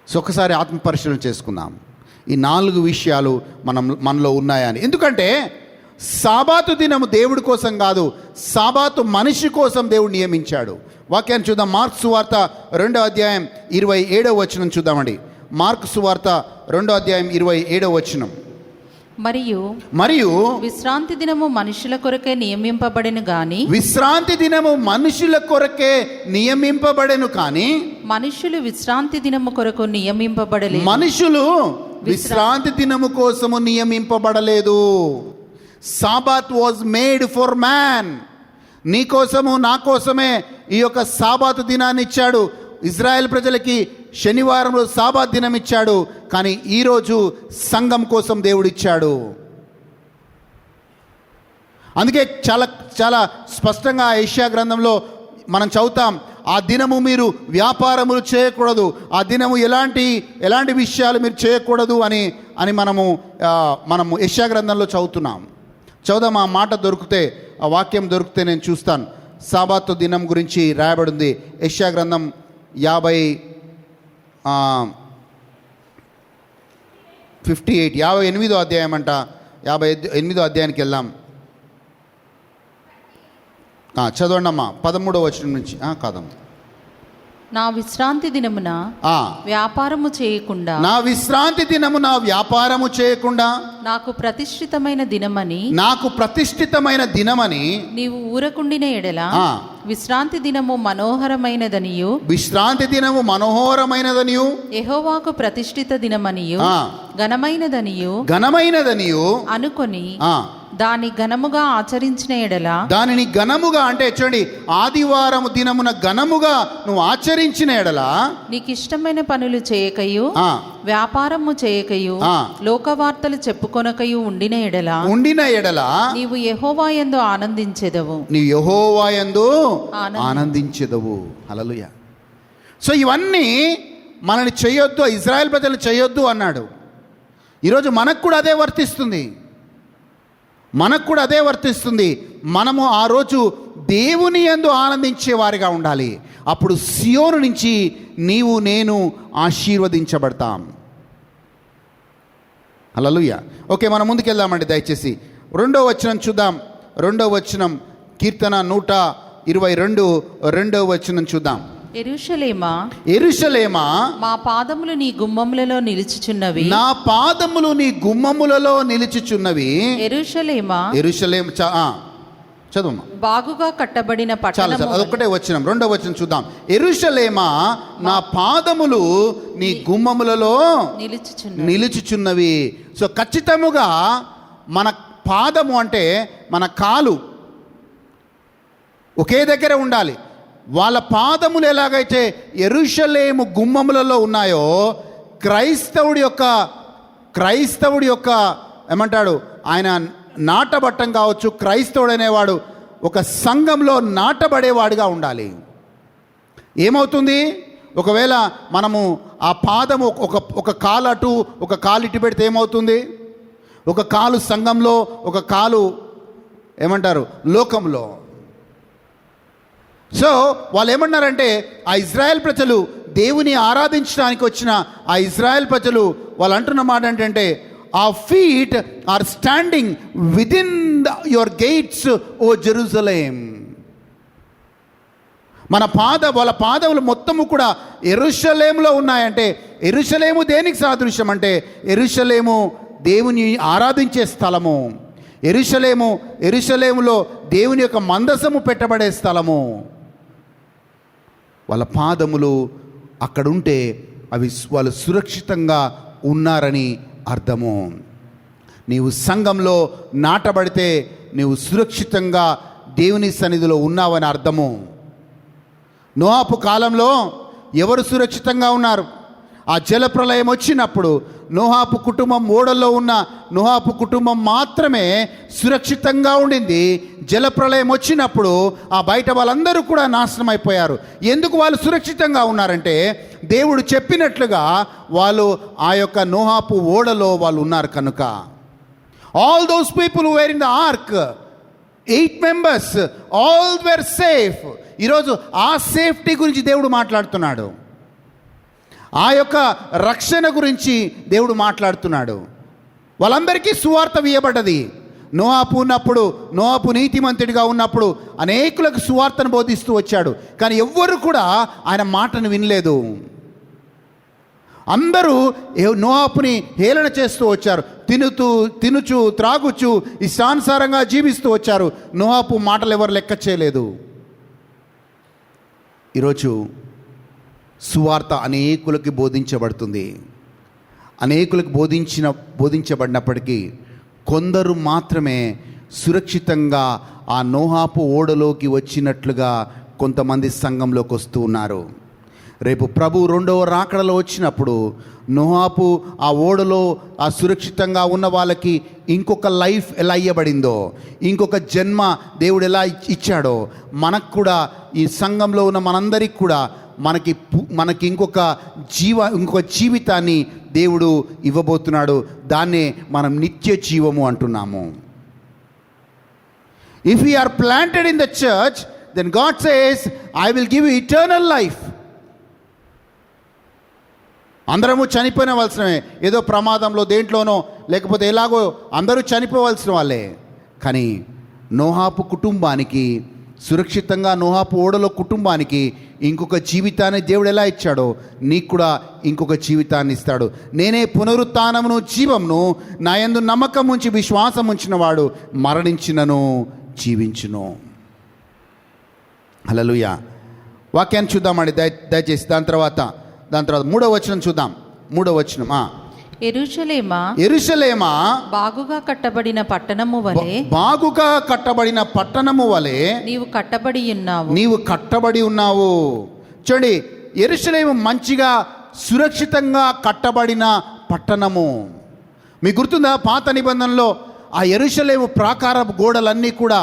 సో ఒకసారి ఆత్మ పరిశీలన చేసుకుందాం. ఈ 4 విషయాలు మనలో ఉన్నాయని. ఎందుకంటే సాబాతు దినము దేవుడి కోసం కాదు, సాబాతు మనిషి కోసం దేవుడు నియమించాడు. వాక్యాన్ని చూద్దాం. మార్కు సువార్త 2వ అధ్యాయం 27వ వచనం చూద్దామండి. మార్కు సువార్త 2వ అధ్యాయం 27వ వచనం. మరియు విశ్రాంతి దినము మనుషుల కొరకే నియమింపబడెను గాని మనుషులు విశ్రాంతి దినము కొరకు నియమింపబడలేదు. మనుషులు విశ్రాంతి దినము కోసము నియమింపబడలేదు. సాబాత్ వాజ్ మేడ్ ఫర్ మ్యాన్. నీ కోసము నా కోసమే ఈ యొక్క సాబాతు దినాన్ని ఇచ్చాడు. ఇజ్రాయెల్ ప్రజలకి శనివారంలో సాబాత్ దినం ఇచ్చాడు. కానీ ఈరోజు సంఘం కోసం దేవుడు ఇచ్చాడు. అందుకే చాలా చాలా స్పష్టంగా యెషయా గ్రంథంలో మనం చదువుతాం, ఆ దినము మీరు వ్యాపారములు చేయకూడదు, ఆ దినము ఎలాంటి విషయాలు మీరు చేయకూడదు అని మనము యెషయా గ్రంథంలో చదువుతున్నాం. చదువుదాం. ఆ మాట దొరికితే, ఆ వాక్యం దొరికితే నేను చూస్తాను. సాబాతు దినం గురించి రాయబడింది యెషయా గ్రంథం 58వ అధ్యాయం అంట. 58వ అధ్యాయానికి వెళ్దాం. చదవండి అమ్మా, 13వ వచనం నుంచి. కాదమ్మా, నా విశ్రాంతి దినమున ఆ, వ్యాపారము చేయకుండా నా విశ్రాంతి దినము నా వ్యాపారము చేయకుండా నాకు ప్రతిష్ఠితమైన దినమని నాకు ప్రతిష్ఠితమైన దినమని నీవు ఊరకుండిన ఎడల ఆ. విశ్రాంతి దినము మనోహరమైనదనియు విశ్రాంతి దినము మనోహరమైనదనియు యెహోవాకు ప్రతిష్ఠిత దినమనియు ఆ. ఘనమైనదనియు ఘనమైనదనియు అనుకొని ఆ, దాని ఘనముగా ఆచరించిన ఎడల దానిని ఘనముగా అంటే చూడండి, ఆదివారము దినమున ఘనముగా నువ్వు ఆచరించిన ఎడల నీకు ఇష్టమైన పనులు చేయకయు ఆ, వ్యాపారము చేయకయు ఆ. లోకవార్తలు చెప్పుకొనకయు ఉండిన ఎడల ఉండిన ఎడల నీవు యెహోవా యందు ఆనందించెదవు. నీ యెహోవాయందు ఆనందించు. ఆనందించెదవు. హల్లెలూయా. సో ఇవన్నీ మనల్ని చేయొద్దు, ఇజ్రాయెల్ ప్రజలు చేయొద్దు అన్నాడు. ఈరోజు మనకు కూడా అదే వర్తిస్తుంది. మనకు కూడా అదే వర్తిస్తుంది. మనము ఆ రోజు దేవుని యందు ఆనందించే వారిగా ఉండాలి. అప్పుడు సియోను నుంచి నీవు నేను ఆశీర్వదించబడతాం. హల్లెలూయా. ఓకే, మనం ముందుకెళ్దామండి దయచేసి. 2వ వచనం చూద్దాం. 2వ వచనం, కీర్తన 122 2వ వచనం చూద్దాం. యెరూషలేమా, యెరూషలేమా, మా పాదములు నీ గుమ్మములలో నిలుచుచున్నవి. నా పాదములు నీ గుమ్మములలో నిలుచుచున్నవి. యెరూషలేమా, యెరూషలేం చదువు. బాగుగా కట్టబడిన చాలా పట్టణము. అదొక్కటే వచనం. 2వ వచనం చూద్దాం. యెరూషలేమా, నా పాదములు నీ గుమ్మములలో నిలుచుచున్నవి. నిలుచుచున్నవి. సో ఖచ్చితముగా మన పాదము అంటే మన కాలు ఒకే దగ్గర ఉండాలి. వాళ్ళ పాదములు ఎలాగైతే యెరూషలేము గుమ్మములలో ఉన్నాయో, క్రైస్తవుడి యొక్క ఏమంటాడు, ఆయన నాటబట్టం కావచ్చు. క్రైస్తవుడు అనేవాడు ఒక సంఘంలో నాటబడేవాడిగా ఉండాలి. ఏమవుతుంది ఒకవేళ మనము ఆ పాదము ఒక కాలు అటు ఒక కాలు ఇటు పెడితే ఏమవుతుంది? ఒక కాలు సంఘంలో, ఒక కాలు ఏమంటారు లోకంలో. సో వాళ్ళు ఏమన్నారంటే, ఆ ఇజ్రాయెల్ ప్రజలు దేవుని ఆరాధించడానికి వచ్చిన ఆ ఇజ్రాయెల్ ప్రజలు వాళ్ళు అంటున్న మాట ఏంటంటే, ఆ feet are standing within your gates O Jerusalem. వాళ్ళ పాదములు మొత్తము కూడా యెరూషలేములో ఉన్నాయంటే, యెరూషలేము దేనికి సాదృశ్యం అంటే, యెరూషలేము దేవుని ఆరాధించే స్థలము. యెరూషలేములో దేవుని యొక్క మందసము పెట్టబడే స్థలము. వాళ్ళ పాదములు అక్కడుంటే వాళ్ళు సురక్షితంగా ఉన్నారని అర్థము. నీవు సంఘంలో నాటబడితే నీవు సురక్షితంగా దేవుని సన్నిధిలో ఉన్నావని అర్థము. నోవాహు కాలంలో ఎవరు సురక్షితంగా ఉన్నారు? ఆ జలప్రలయం వచ్చినప్పుడు నోవాహు కుటుంబం, ఓడల్లో ఉన్న నోవాహు కుటుంబం మాత్రమే సురక్షితంగా ఉండింది. జలప్రలయం వచ్చినప్పుడు ఆ బయట వాళ్ళందరూ కూడా నాశనం అయిపోయారు. ఎందుకు వాళ్ళు సురక్షితంగా ఉన్నారంటే, దేవుడు చెప్పినట్లుగా వాళ్ళు ఆ యొక్క నోవాహు ఓడలో వాళ్ళు ఉన్నారు కనుక. All those people who were in the ark, 8 members, all were safe. ఈరోజు ఆ సేఫ్టీ గురించి దేవుడు మాట్లాడుతున్నాడు. ఆ యొక్క రక్షణ గురించి దేవుడు మాట్లాడుతున్నాడు. వాళ్ళందరికీ సువార్త ఇవ్వబడ్డది. నోవాహు నీతిమంతుడిగా ఉన్నప్పుడు అనేకులకు సువార్తను బోధిస్తూ వచ్చాడు. కానీ ఎవ్వరు కూడా ఆయన మాటను వినలేదు. అందరూ నోవాహుని హేళన చేస్తూ వచ్చారు. తినుచు త్రాగుచు ఇష్టానుసారంగా జీవిస్తూ వచ్చారు. నోవాహు మాటలు ఎవరు లెక్క చేయలేదు. ఈరోజు సువార్త అనేకులకి బోధించబడుతుంది. అనేకులకు బోధించబడినప్పటికీ కొందరు మాత్రమే సురక్షితంగా ఆ నోవాహు ఓడలోకి వచ్చినట్లుగా కొంతమంది సంఘంలోకి వస్తూ ఉన్నారు. రేపు ప్రభు 2వ రాకడలో వచ్చినప్పుడు నోవాహు ఆ ఓడలో ఆ సురక్షితంగా ఉన్న వాళ్ళకి ఇంకొక లైఫ్ ఎలా ఇవ్వబడిందో, ఇంకొక జన్మ దేవుడు ఎలా ఇచ్చాడో, మనకు కూడా ఈ సంఘంలో ఉన్న మనందరికి కూడా మనకి ఇంకొక జీవితాన్ని దేవుడు ఇవ్వబోతున్నాడు. దాన్నే మనం నిత్య జీవము అంటున్నాము. If you are planted in the church, then God says, I will give you eternal life. అందరము చనిపోయినవలసినవే. ఏదో ప్రమాదంలో దేంట్లోనో లేకపోతే ఎలాగో అందరూ చనిపోవలసిన వాళ్ళే. కానీ నోవాహు కుటుంబానికి సురక్షితంగా నోహాపు ఓడలో కుటుంబానికి ఇంకొక జీవితాన్ని దేవుడు ఎలా ఇచ్చాడో నీకు కూడా ఇంకొక జీవితాన్ని ఇస్తాడు. నేనే పునరుత్థానమును జీవమును, నా యందు నమ్మకం ఉంచి విశ్వాసం ఉంచిన వాడు మరణించినను జీవించును. హల్లెలూయా. వాక్యాన్ని చూద్దామండి దయచేసి. దాని తర్వాత 3వ వచనం చూద్దాం. 3వ వచనం. యెరూషలేమా బాగుగా కట్టబడిన పట్టణము వలె, బాగుగా కట్టబడిన పట్టణము వలె నీవు కట్టబడి ఉన్నావు. చూడండి, యెరూషలేము మంచిగా సురక్షితంగా కట్టబడిన పట్టణము. మీకు గుర్తుందా, పాత నిబంధనలో ఆ యెరూషలేము ప్రాకారపు గోడలన్నీ కూడా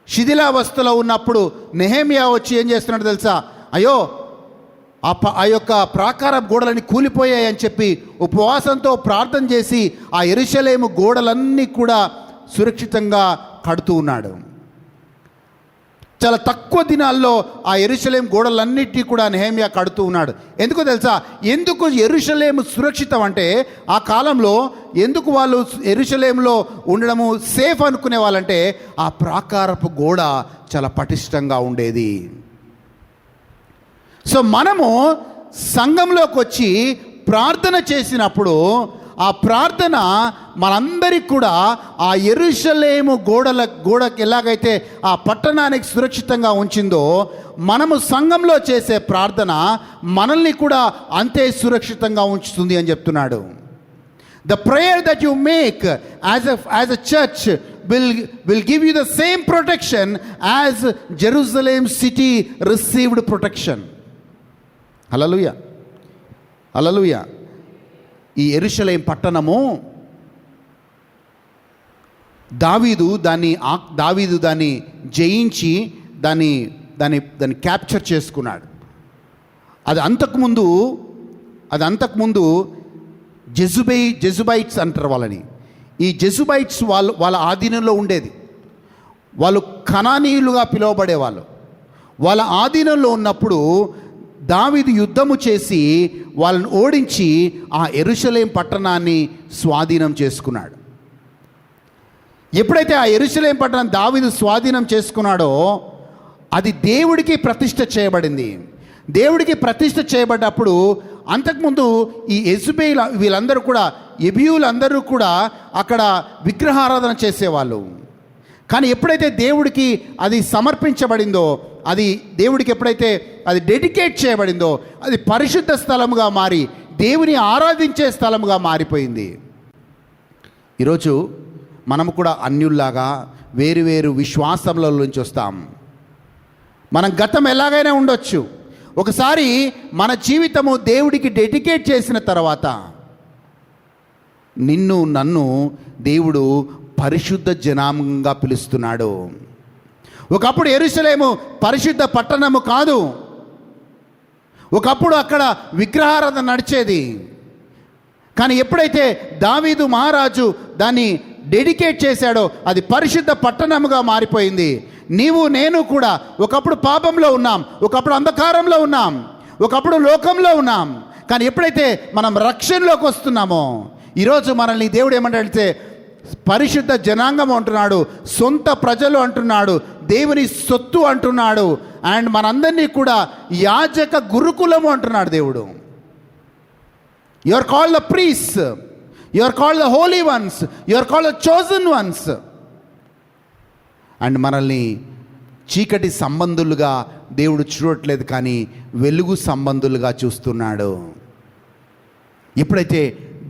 శిథిలావస్థలో ఉన్నప్పుడు నెహెమ్యా వచ్చి ఏం చేస్తున్నాడు తెలుసా? అయ్యో ఆ యొక్క ప్రాకార గోడలన్నీ కూలిపోయాయని చెప్పి ఉపవాసంతో ప్రార్థన చేసి ఆ యెరూషలేము గోడలన్నీ కూడా సురక్షితంగా కడుతూ ఉన్నాడు. చాలా తక్కువ దినాల్లో ఆ యెరూషలేము గోడలన్నిటినీ కూడా నెహెమ్యా కడుతూ ఉన్నాడు. ఎందుకో తెలుసా? ఎందుకు యెరూషలేము సురక్షితం అంటే, ఆ కాలంలో ఎందుకు వాళ్ళు యెరూషలేములో ఉండడము సేఫ్ అనుకునే వాళ్ళంటే ఆ ప్రాకారపు గోడ చాలా పటిష్టంగా ఉండేది. సో మనము సంఘంలోకి వచ్చి ప్రార్థన చేసినప్పుడు ఆ ప్రార్థన మనందరికి కూడా ఆ యెరూషలేము గోడకి ఎలాగైతే ఆ పట్టణానికి సురక్షితంగా ఉంచిందో, మనము సంఘంలో చేసే ప్రార్థన మనల్ని కూడా అంతే సురక్షితంగా ఉంచుతుంది అని చెప్తున్నాడు. The prayer that you make as a church will give you the same protection as Jerusalem city received protection. హల్లెలూయా, హల్లెలూయా. ఈ యెరూషలేం పట్టణము దావీదు దాన్ని జయించి దాన్ని క్యాప్చర్ చేసుకున్నాడు. అది అంతకుముందు జెజుబైట్స్ అంటారు వాళ్ళని. ఈ జెజుబైట్స్ వాళ్ళ ఆధీనంలో ఉండేది. వాళ్ళు కనానీయులుగా పిలువబడేవాళ్ళు. వాళ్ళ ఆధీనంలో ఉన్నప్పుడు దావీదు యుద్ధము చేసి వాళ్ళని ఓడించి ఆ యెరూషలేం పట్టణాన్ని స్వాధీనం చేసుకున్నాడు. ఎప్పుడైతే ఆ యెరూషలేం పట్టణం దావీదు స్వాధీనం చేసుకున్నాడో అది దేవుడికి ప్రతిష్ఠ చేయబడింది. దేవుడికి ప్రతిష్ఠ చేయబడ్డప్పుడు అంతకుముందు ఈ యెజుబేలు వీళ్ళందరూ కూడా, ఎబియూలందరూ కూడా అక్కడ విగ్రహారాధన చేసేవాళ్ళు. కానీ ఎప్పుడైతే దేవుడికి అది సమర్పించబడిందో, అది దేవుడికి ఎప్పుడైతే అది డెడికేట్ చేయబడిందో, అది పరిశుద్ధ స్థలముగా మారి దేవుని ఆరాధించే స్థలముగా మారిపోయింది. ఈరోజు మనము కూడా అన్యుల్లాగా వేరు విశ్వాసముల నుంచి వస్తాం. మనం గతం ఎలాగైనా ఉండొచ్చు. ఒకసారి మన జీవితము దేవుడికి డెడికేట్ చేసిన తర్వాత నన్ను దేవుడు పరిశుద్ధ జనాంగంగా పిలుస్తున్నాడు. ఒకప్పుడు యెరూషలేము పరిశుద్ధ పట్టణము కాదు. ఒకప్పుడు అక్కడ విగ్రహారాధన నడిచేది. కానీ ఎప్పుడైతే దావీదు మహారాజు దాన్ని డెడికేట్ చేశాడో అది పరిశుద్ధ పట్టణముగా మారిపోయింది. నీవు నేను కూడా ఒకప్పుడు పాపంలో ఉన్నాం, ఒకప్పుడు అంధకారంలో ఉన్నాం, ఒకప్పుడు లోకంలో ఉన్నాం. కానీ ఎప్పుడైతే మనం రక్షణలోకి వస్తున్నామో, ఈరోజు మనల్ని దేవుడు ఏమంటే పరిశుద్ధ జనాంగం అంటున్నాడు, సొంత ప్రజలు అంటున్నాడు, దేవుని సొత్తు అంటున్నాడు. అండ్ మనందరినీ కూడా యాజక గురుకులము అంటున్నాడు దేవుడు. You are called the priest, you are called the holy ones, you are called the chosen ones. And మనల్ని చీకటి సంబంధులుగా దేవుడు చూడట్లేదు, కానీ వెలుగు సంబంధులుగా చూస్తున్నాడు. ఎప్పుడైతే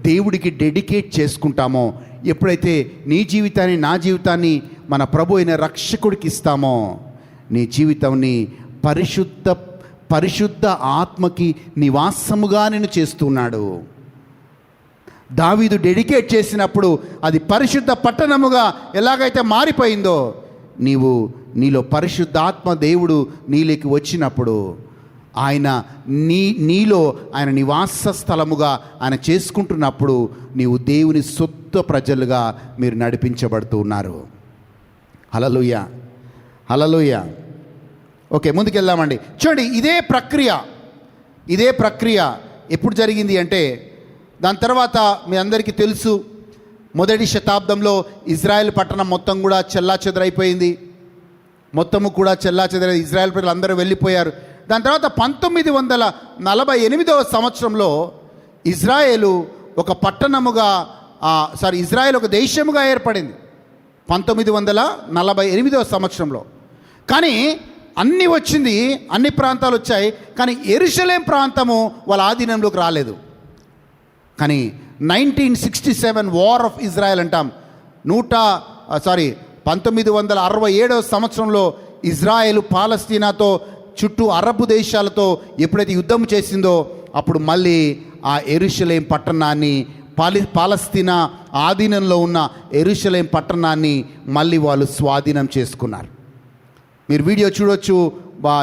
దేవుడికి డెడికేట్ చేసుకుంటామో, ఎప్పుడైతే నీ జీవితాన్ని నా జీవితాన్ని మన ప్రభు అయిన రక్షకుడికి ఇస్తామో, నీ జీవితాన్ని పరిశుద్ధ ఆత్మకి నివాసముగా నేను చేస్తున్నాడు. దావీదు డెడికేట్ చేసినప్పుడు అది పరిశుద్ధ పట్టణముగా ఎలాగైతే మారిపోయిందో, నీలో పరిశుద్ధాత్మ దేవుడు నీలోకి వచ్చినప్పుడు ఆయన నీలో ఆయన నివాస స్థలముగా ఆయన చేసుకుంటున్నప్పుడు నీవు దేవుని సొంత ప్రజలుగా మీరు నడిపించబడుతూ ఉన్నారు. హల్లెలూయా, హల్లెలూయా. ఓకే, ముందుకెళ్దామండి. చూడండి, ఇదే ప్రక్రియ ఎప్పుడు జరిగింది అంటే, దాని తర్వాత మీ అందరికీ తెలుసు, మొదటి శతాబ్దంలో ఇజ్రాయెల్ పట్టణం మొత్తం కూడా చెల్లాచెదరైపోయింది. మొత్తము కూడా చెల్లాచెదర ఇజ్రాయెల్ ప్రజలు అందరూ వెళ్ళిపోయారు. దాని తర్వాత 1948 సంవత్సరంలో ఇజ్రాయేలు ఒక పట్టణముగా ఇజ్రాయేల్ ఒక దేశముగా ఏర్పడింది 1948 సంవత్సరంలో. కానీ అన్నీ వచ్చింది, అన్ని ప్రాంతాలు వచ్చాయి, కానీ యెరూషలేం ప్రాంతము వాళ్ళ ఆధీనంలోకి రాలేదు. కానీ 1967 వార్ ఆఫ్ ఇజ్రాయెల్ అంటాం. 1967 సంవత్సరంలో ఇజ్రాయెల్ పాలస్తీనాతో చుట్టూ అరబ్ దేశాలతో ఎప్పుడైతే యుద్ధం చేసిందో అప్పుడు మళ్ళీ ఆ యెరూషలేం పట్టణాన్ని పాలస్తీనా ఆధీనంలో ఉన్న యెరూషలేం పట్టణాన్ని మళ్ళీ వాళ్ళు స్వాధీనం చేసుకున్నారు. మీరు వీడియో చూడొచ్చు,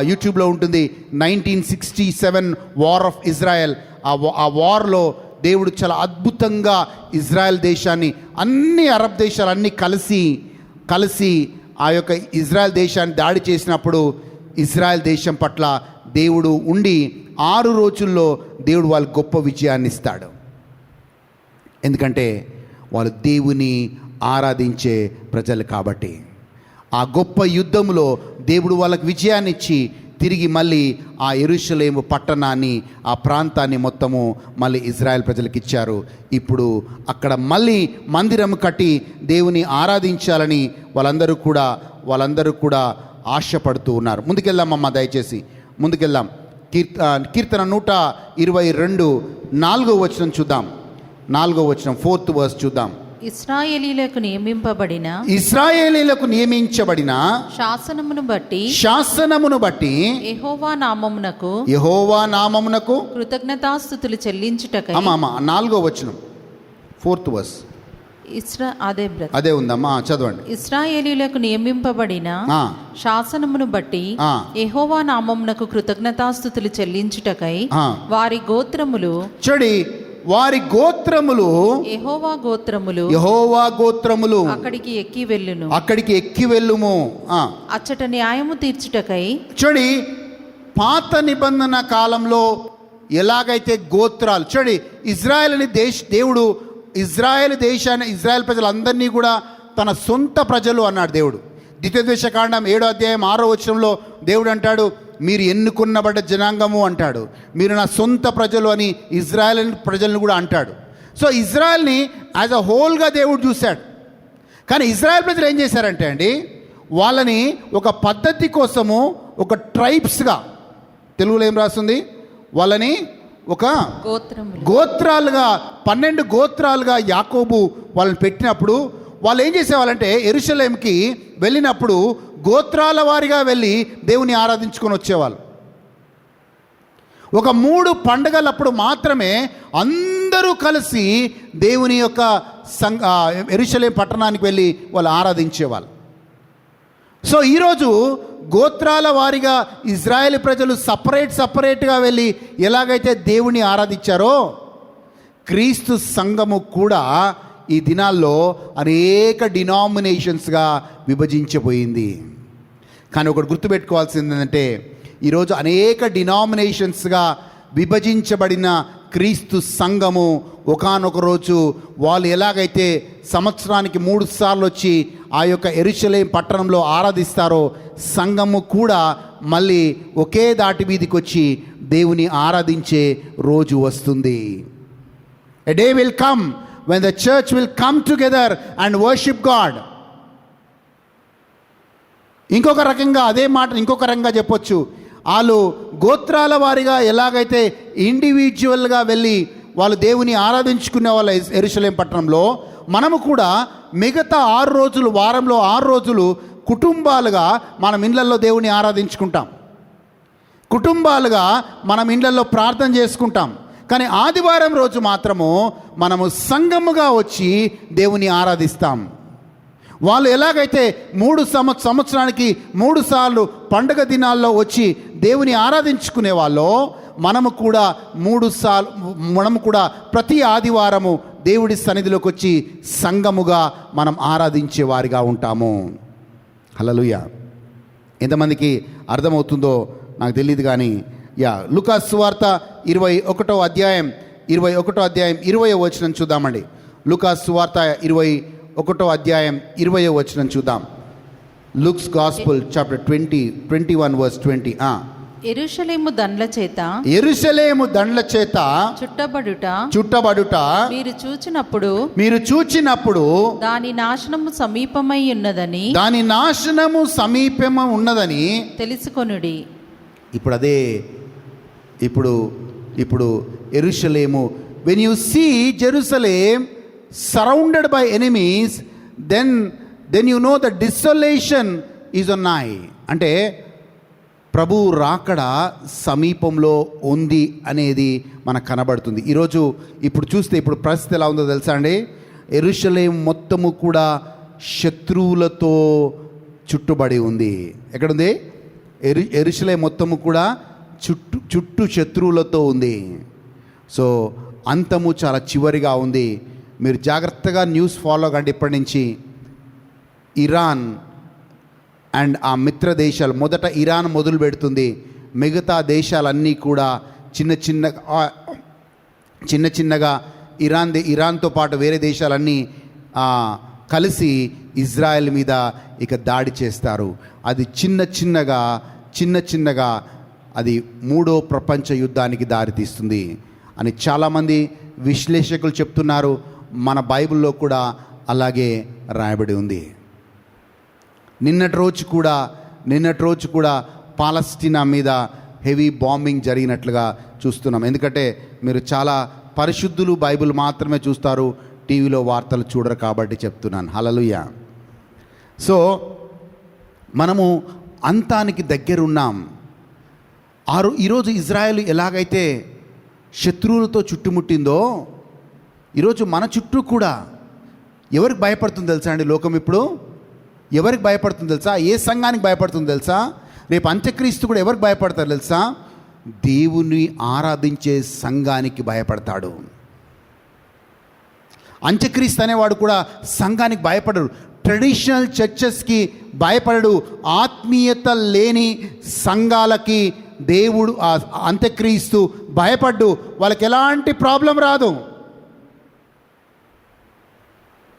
యూట్యూబ్లో ఉంటుంది. 1967 వార్ ఆఫ్ ఇజ్రాయెల్. ఆ వార్లో దేవుడు చాలా అద్భుతంగా ఇజ్రాయెల్ దేశాన్ని, అన్ని అరబ్ దేశాలు అన్నీ కలిసి ఆ యొక్క ఇజ్రాయెల్ దేశాన్ని దాడి చేసినప్పుడు ఇజ్రాయెల్ దేశం పట్ల దేవుడు ఉండి 6 రోజుల్లో దేవుడు వాళ్ళకి గొప్ప విజయాన్ని ఇస్తాడు. ఎందుకంటే వాళ్ళు దేవుని ఆరాధించే ప్రజలు కాబట్టి. ఆ గొప్ప యుద్ధంలో దేవుడు వాళ్ళకి విజయాన్ని ఇచ్చి తిరిగి మళ్ళీ ఆ యెరూషలేము పట్టణాన్ని, ఆ ప్రాంతాన్ని మొత్తము మళ్ళీ ఇజ్రాయెల్ ప్రజలకు ఇచ్చారు. ఇప్పుడు అక్కడ మళ్ళీ మందిరం కట్టి దేవుని ఆరాధించాలని వాళ్ళందరూ కూడా ఆశపడుతూ ఉన్నారు. ముందుకెళ్దామమ్మా, దయచేసి ముందుకెళ్దాం. కీర్తన 122 4వ వచనం చూద్దాం. 4వ వచనం 4th verse చూద్దాం. ఇశ్రాయేలీలకు నియమించబడిన శాసనమును బట్టి యెహోవా నామమునకు కృతజ్ఞతాస్తుతులు చెల్లించుటకై. 4వ వచనం 4th verse అదే ఉందమ్మా, చదవండి. ఇశ్రాయేలీలకు నియమింపబడిన శాసనమును బట్టి యెహోవా నామమునకు కృతజ్ఞతాస్తుతులు చెల్లించుటకై వారి గోత్రములు యెహోవా గోత్రములు అక్కడికి ఎక్కి వెళ్ళుము. అచ్చట న్యాయము తీర్చుటకై. చూడి, పాత నిబంధన కాలంలో ఎలాగైతే గోత్రాలు, చూడి ఇజ్రాయెల్ అని దేవుడు ఇజ్రాయెల్ దేశాన్ని, ఇజ్రాయెల్ ప్రజలందరినీ కూడా తన సొంత ప్రజలు అన్నాడు దేవుడు. ద్వితీయోపదేశకాండం 7వ అధ్యాయం 6వ వచనంలో దేవుడు అంటాడు, మీరు ఎన్నుకున్నబడ్డ జనాంగము అంటాడు, మీరు నా సొంత ప్రజలు అని ఇజ్రాయెల్ ప్రజలను కూడా అంటాడు. సో ఇజ్రాయెల్ని యాజ్ అ హోల్గా దేవుడు చూశాడు. కానీ ఇజ్రాయెల్ ప్రజలు ఏం చేశారంటే అండి, వాళ్ళని ఒక పద్ధతి కోసము ఒక ట్రైబ్స్గా, తెలుగులో ఏం రాస్తుంది, వాళ్ళని ఒక గోత్రాలుగా 12 గోత్రాలుగా యాకోబు వాళ్ళని పెట్టినప్పుడు వాళ్ళు ఏం చేసేవాళ్ళంటే యెరూషలేంకి వెళ్ళినప్పుడు గోత్రాల వారిగా వెళ్ళి దేవుని ఆరాధించుకొని వచ్చేవాళ్ళు. ఒక 3 పండుగలప్పుడు మాత్రమే అందరూ కలిసి దేవుని యొక్క యెరూషలేం పట్టణానికి వెళ్ళి వాళ్ళు ఆరాధించేవాళ్ళు. సో ఈరోజు గోత్రాల వారిగా ఇజ్రాయేల్ ప్రజలు సపరేట్గా వెళ్ళి ఎలాగైతే దేవుని ఆరాధించారో, క్రీస్తు సంఘము కూడా ఈ దినాల్లో అనేక డినామినేషన్స్గా విభజించబోయింది. కానీ ఒకటి గుర్తుపెట్టుకోవాల్సింది ఏంటంటే, ఈరోజు అనేక డినామినేషన్స్గా విభజించబడిన క్రీస్తు సంఘము ఒకానొక రోజు వాళ్ళు ఎలాగైతే సంవత్సరానికి 3 సార్లు వచ్చి ఆ యొక్క యెరూషలేం పట్టణంలో ఆరాధిస్తారో, సంఘము కూడా మళ్ళీ ఒకే దాటి మీదకి వచ్చి దేవుని ఆరాధించే రోజు వస్తుంది. A day will come when the church will come together and worship God. ఇంకొక రకంగా అదే మాట ఇంకొక రకంగా చెప్పొచ్చు, వాళ్ళు గోత్రాల వారిగా ఎలాగైతే ఇండివిజువల్గా వెళ్ళి వాళ్ళు దేవుని ఆరాధించుకునే వాళ్ళ యెరూషలేం పట్టణంలో, మనము కూడా మిగతా 6 రోజులు, వారంలో 6 రోజులు కుటుంబాలుగా మనం ఇళ్ళల్లో దేవుని ఆరాధించుకుంటాం, కుటుంబాలుగా మనం ఇళ్ళల్లో ప్రార్థన చేసుకుంటాం. కానీ ఆదివారం రోజు మాత్రము మనము సంఘముగా వచ్చి దేవుని ఆరాధిస్తాం. వాళ్ళు ఎలాగైతే సంవత్సరానికి 3 సార్లు పండుగ దినాల్లో వచ్చి దేవుని ఆరాధించుకునే వాళ్ళో, మనము కూడా ప్రతి ఆదివారము దేవుడి సన్నిధిలోకి వచ్చి సంఘముగా మనం ఆరాధించే వారిగా ఉంటాము. హల్లెలూయా. ఎంతమందికి అర్థమవుతుందో నాకు తెలియదు కానీ, లూకాసు సువార్త 21వ అధ్యాయం 20వ వచనం చూద్దామండి. లూకాసు సువార్త 21వ అధ్యాయం 20వ వచనం చూద్దాం. Luke's gospel chapter 21 verse 20. యెరూషలేము దండ్ల చేత యెరూషలేము దండ్ల చేత చుట్టబడుట మీరు చూచినప్పుడు దాని నాశనము సమీపము ఉన్నదని తెలుసుకొనుడి. ఇప్పుడు యెరూషలేము, when you see Jerusalem surrounded by enemies, then you know the desolation is on nigh. అంటే ప్రభు రాకడ సమీపంలో ఉంది అనేది మనకు కనబడుతుంది. ఈరోజు ఇప్పుడు చూస్తే ఇప్పుడు పరిస్థితి ఎలా ఉందో తెలుసా అండి? యెరూషలేము మొత్తము కూడా శత్రువులతో చుట్టుబడి ఉంది. ఎక్కడుంది? యెరూషలేము మొత్తము కూడా చుట్టూ శత్రువులతో ఉంది. సో అంతము చాలా చివరిగా ఉంది. మీరు జాగ్రత్తగా న్యూస్ ఫాలో కండి. ఇప్పటి నుంచి ఇరాన్ అండ్ ఆ మిత్ర దేశాలు, మొదట ఇరాన్ మొదలు పెడుతుంది, మిగతా దేశాలన్నీ కూడా చిన్న చిన్నగా ఇరాన్తో పాటు వేరే దేశాలన్నీ కలిసి ఇజ్రాయెల్ మీద ఇక దాడి చేస్తారు. అది చిన్న చిన్నగా అది 3వ ప్రపంచ యుద్ధానికి దారితీస్తుంది అని చాలామంది విశ్లేషకులు చెప్తున్నారు. మన బైబిల్లో కూడా అలాగే రాయబడి ఉంది. నిన్నటి రోజు కూడా పాలస్తీనా మీద హెవీ బాంబింగ్ జరిగినట్లుగా చూస్తున్నాం. ఎందుకంటే మీరు చాలా పరిశుద్ధులు బైబిల్ మాత్రమే చూస్తారు, టీవీలో వార్తలు చూడరు కాబట్టి చెప్తున్నాను. హల్లెలూయా. సో మనము అంతానికి దగ్గరున్నాం. ఈరోజు ఇజ్రాయెల్ ఎలాగైతే శత్రువులతో చుట్టుముట్టిందో, ఈరోజు మన చుట్టూ కూడా ఎవరికి భయపడుతుంది తెలుసా అండి? లోకం ఇప్పుడు ఎవరికి భయపడుతుంది తెలుసా? ఏ సంఘానికి భయపడుతుంది తెలుసా? రేపు అంత్యక్రీస్తు కూడా ఎవరికి భయపడతారు తెలుసా? దేవుని ఆరాధించే సంఘానికి భయపడతాడు. అంత్యక్రీస్తు అనేవాడు కూడా సంఘానికి భయపడడు, ట్రెడిషనల్ చర్చెస్కి భయపడడు. ఆత్మీయత లేని సంఘాలకి దేవుడు అంత్యక్రీస్తు భయపడ్డు. వాళ్ళకి ఎలాంటి ప్రాబ్లం రాదు.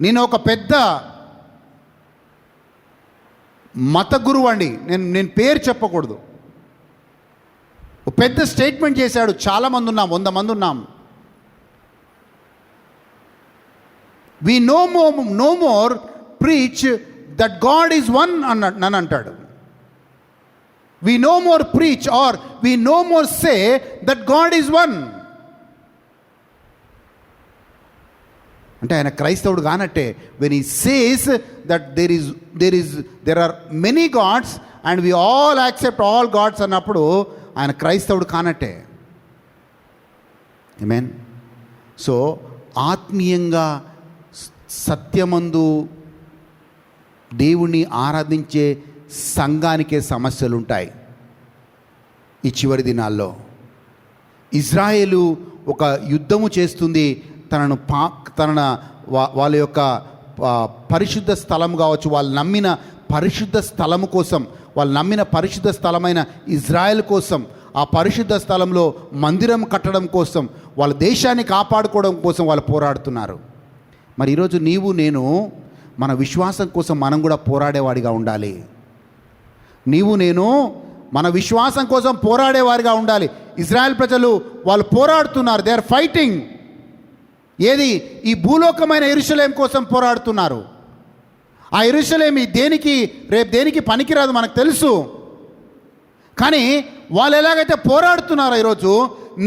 నేను ఒక పెద్ద మత గురువు అండి, నేను పేరు చెప్పకూడదు, పెద్ద స్టేట్మెంట్ చేశాడు. చాలామంది ఉన్నాం, 100 మంది ఉన్నాం. We no more preach that God is one అని అంటాడు. We no more preach or we no more say that God is one. అంటే ఆయన క్రైస్తవుడు కానట్టే. When he says that there are many gods and we all accept all gods అన్నప్పుడు ఆయన క్రైస్తవుడు కానట్టే. ఆమేన్. సో ఆత్మీయంగా సత్యమందు దేవుణ్ణి ఆరాధించే సంఘానికే సమస్యలు ఉంటాయి ఈ చివరి దినాల్లో. ఇజ్రాయేలు ఒక యుద్ధము చేస్తుంది. వాళ్ళ యొక్క పరిశుద్ధ స్థలం కావచ్చు, వాళ్ళు నమ్మిన పరిశుద్ధ స్థలము కోసం, వాళ్ళు నమ్మిన పరిశుద్ధ స్థలమైన ఇజ్రాయెల్ కోసం, ఆ పరిశుద్ధ స్థలంలో మందిరం కట్టడం కోసం, వాళ్ళ దేశాన్ని కాపాడుకోవడం కోసం వాళ్ళు పోరాడుతున్నారు. మరి ఈరోజు నీవు నేను మన విశ్వాసం కోసం మనం కూడా పోరాడేవాడిగా ఉండాలి. నీవు నేను మన విశ్వాసం కోసం పోరాడేవారిగా ఉండాలి. ఇజ్రాయెల్ ప్రజలు వాళ్ళు పోరాడుతున్నారు, దే ఆర్ ఫైటింగ్. ఏది? ఈ భూలోకమైన యెరూషలేము కోసం పోరాడుతున్నారు. ఆ యెరూషలేము రేపు దేనికి పనికిరాదు మనకు తెలుసు. కానీ వాళ్ళు ఎలాగైతే పోరాడుతున్నారో ఈరోజు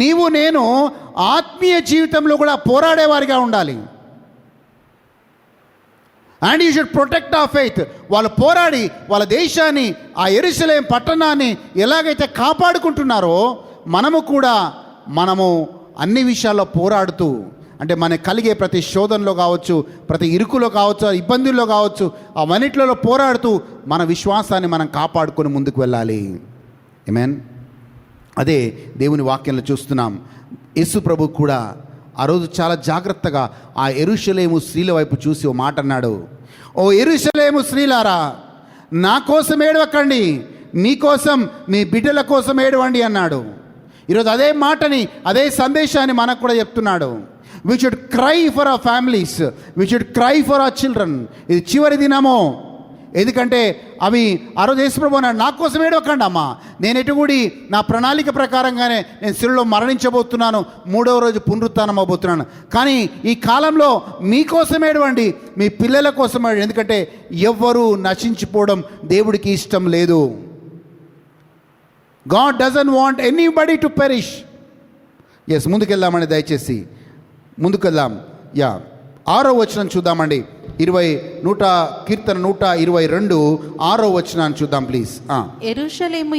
నీవు నేను ఆత్మీయ జీవితంలో కూడా పోరాడేవారిగా ఉండాలి. And you should protect our faith. వాళ్ళు పోరాడి వాళ్ళ దేశాన్ని, ఆ యెరూషలేము పట్టణాన్ని ఎలాగైతే కాపాడుకుంటున్నారో మనము అన్ని విషయాల్లో పోరాడుతూ, అంటే మనకు కలిగే ప్రతి శోధనలో కావచ్చు, ప్రతి ఇరుకులో కావచ్చు, ఇబ్బందుల్లో కావచ్చు, అవన్నిట్లలో పోరాడుతూ మన విశ్వాసాన్ని మనం కాపాడుకొని ముందుకు వెళ్ళాలి. ఆమేన్. అదే దేవుని వాక్యంలో చూస్తున్నాం. యేసు ప్రభు కూడా ఆ రోజు చాలా జాగ్రత్తగా ఆ యెరూషలేము స్త్రీల వైపు చూసి ఓ మాట అన్నాడు. ఓ యెరూషలేము స్త్రీలారా, నా కోసం ఏడవకండి, మీకోసం మీ బిడ్డల కోసం ఏడవండి అన్నాడు. ఈరోజు అదే మాటని, అదే సందేశాన్ని మనకు కూడా చెప్తున్నాడు. We should cry for our families. We should cry for our children. ఇది చివరి దినము. ఎందుకంటే అవి ఆ రోజు యేసుప్రభు అన్నాడు, నా కోసం ఏడవకండి అమ్మా, నేను ఎటుగుడి నా ప్రణాళిక ప్రకారంగానే నేను శిలువలో మరణించబోతున్నాను, 3వ రోజు పునరుత్థానం అవబోతున్నాను. కానీ ఈ కాలంలో మీకోసం ఏడవండి, మీ పిల్లల కోసం ఏడవండి, ఎందుకంటే ఎవ్వరూ నశించిపోవడం దేవుడికి ఇష్టం లేదు. God doesn't want anybody to perish. Yes, ముందుకెళ్దామండి, దయచేసి ముందుకెళ్దాం. 6వ వచనం చూద్దామండి. కీర్తన 122 6వ వచనాన్ని చూద్దాం ప్లీజ్. యెరూషలేము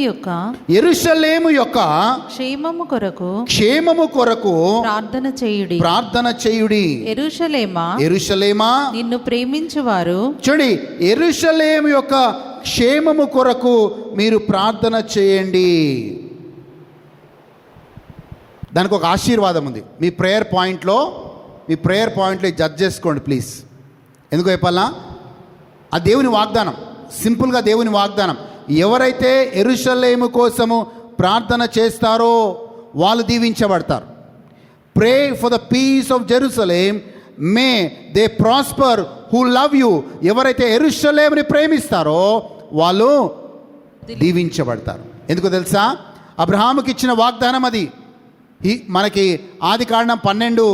యొక్క క్షేమము కొరకు ప్రార్థన చేయుడి. యెరూషలేమా నిన్ను ప్రేమించువారు, చూడండి, యెరూషలేము యొక్క క్షేమము కొరకు మీరు ప్రార్థన చేయండి. దానికి ఒక ఆశీర్వాదం ఉంది. మీ ప్రేయర్ పాయింట్లో జడ్జ్ చేసుకోండి ప్లీజ్. ఎందుకు చెప్పాలా? ఆ దేవుని వాగ్దానం, సింపుల్గా దేవుని వాగ్దానం. ఎవరైతే యెరూషలేము కోసము ప్రార్థన చేస్తారో వాళ్ళు దీవించబడతారు. Pray for the peace of Jerusalem, may they prosper who love you. ఎవరైతే యెరూషలేముని ప్రేమిస్తారో వాళ్ళు దీవించబడతారు. ఎందుకు తెలుసా? అబ్రహాముకి ఇచ్చిన వాగ్దానం అది. మనకి ఆది కాండం 12,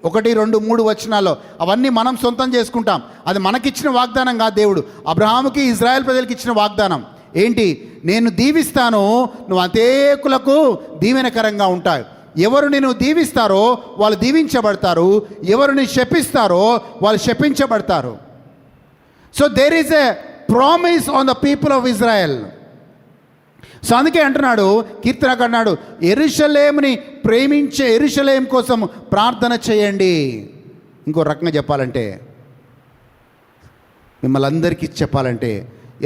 1, 2, 3 వచనాల్లో అవన్నీ మనం సొంతం చేసుకుంటాం. అది మనకిచ్చిన వాగ్దానం కాదు. దేవుడు అబ్రహాముకి, ఇజ్రాయెల్ ప్రజలకు ఇచ్చిన వాగ్దానం ఏంటి? నేను దీవిస్తాను, నువ్వు అనేకులకు దీవెనకరంగా ఉంటావు. ఎవరు నిన్ను దీవిస్తారో వాళ్ళు దీవించబడతారు, ఎవరు నిన్ను శపిస్తారో వాళ్ళు శపించబడతారు. So there is a promise on the people of Israel. So అందుకే అంటున్నాడు, కీర్తనకు అన్నాడు, యెరూషలేముని ప్రేమించే యెరూషలేం కోసం ప్రార్థన చేయండి. ఇంకో రకంగా చెప్పాలంటే, మిమ్మల్ని అందరికీ చెప్పాలంటే,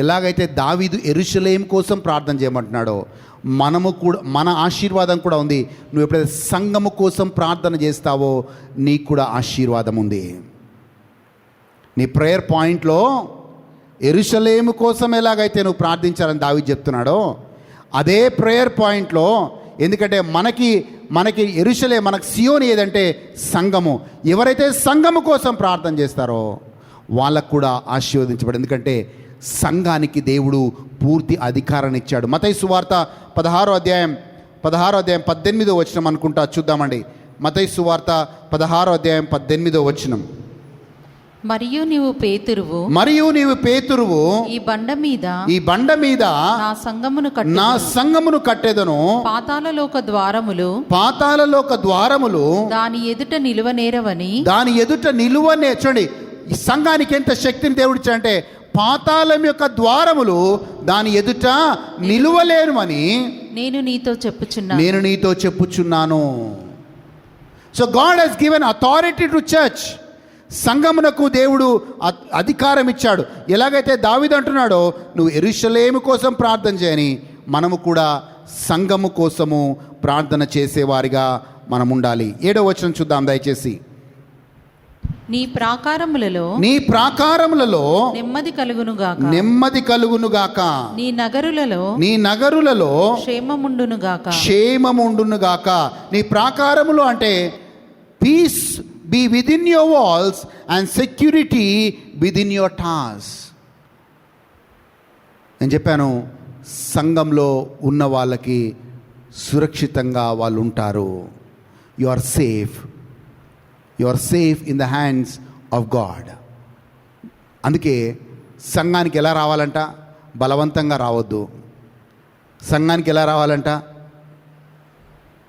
ఎలాగైతే దావీదు యెరూషలేం కోసం ప్రార్థన చేయమంటున్నాడో మనము కూడా, మన ఆశీర్వాదం కూడా ఉంది. నువ్వు ఎప్పుడైతే సంఘము కోసం ప్రార్థన చేస్తావో నీకు కూడా ఆశీర్వాదం ఉంది. నీ ప్రేయర్ పాయింట్లో యెరూషలేము కోసం ఎలాగైతే నువ్వు ప్రార్థించాలని దావీదు చెప్తున్నాడో అదే ప్రేయర్ పాయింట్లో, ఎందుకంటే మనకి యెరూషలేము, మనకు సియోను ఏదంటే సంఘము. ఎవరైతే సంఘము కోసం ప్రార్థన చేస్తారో వాళ్ళకు కూడా ఆశీర్వదించబడి, ఎందుకంటే సంఘానికి దేవుడు పూర్తి అధికారాన్ని ఇచ్చాడు. మత్తయి సువార్త 16వ అధ్యాయం 18వ వచనం అనుకుంటా, చూద్దామండి. మత్తయి సువార్త 16వ అధ్యాయం 18వ వచనం. మరియు నీవు పేతురువు ఈ బండ మీద నా సంఘమును కట్టెదను, పాతాళలోక ద్వారములు దాని ఎదుట నిలువనే. చూడండి, ఈ సంఘానికి ఎంత శక్తిని దేవుడిచ్చాడంటే, పాతాళం యొక్క ద్వారములు దాని ఎదుట నిలువలేరుమని నేను నీతో చెప్పుచున్నాను. So God has given authority to church. సంఘమునకు దేవుడు అధికారం ఇచ్చాడు. ఎలాగైతే దావీదు అంటున్నాడో, నువ్వు యెరూషలేము కోసం ప్రార్థన చేయని, మనము కూడా సంఘము కోసము ప్రార్థన చేసేవారిగా మనం ఉండాలి. 7వ వచనం చూద్దాం దయచేసి. నీ ప్రాకారములలో నెమ్మది కలుగునుగాక, నీ నగరులలో క్షేమముండునుగాక. నీ ప్రాకారములు అంటే piece be within your walls and security within your towers. నేను చెప్పాను, సంఘంలో ఉన్న వాళ్ళకి సురక్షితంగా వాళ్ళు ఉంటారు. You are safe in the hands of God. అందుకే సంఘానికి ఎలా రావాలంట? బలవంతంగా రావద్దు. సంఘానికి ఎలా రావాలంట?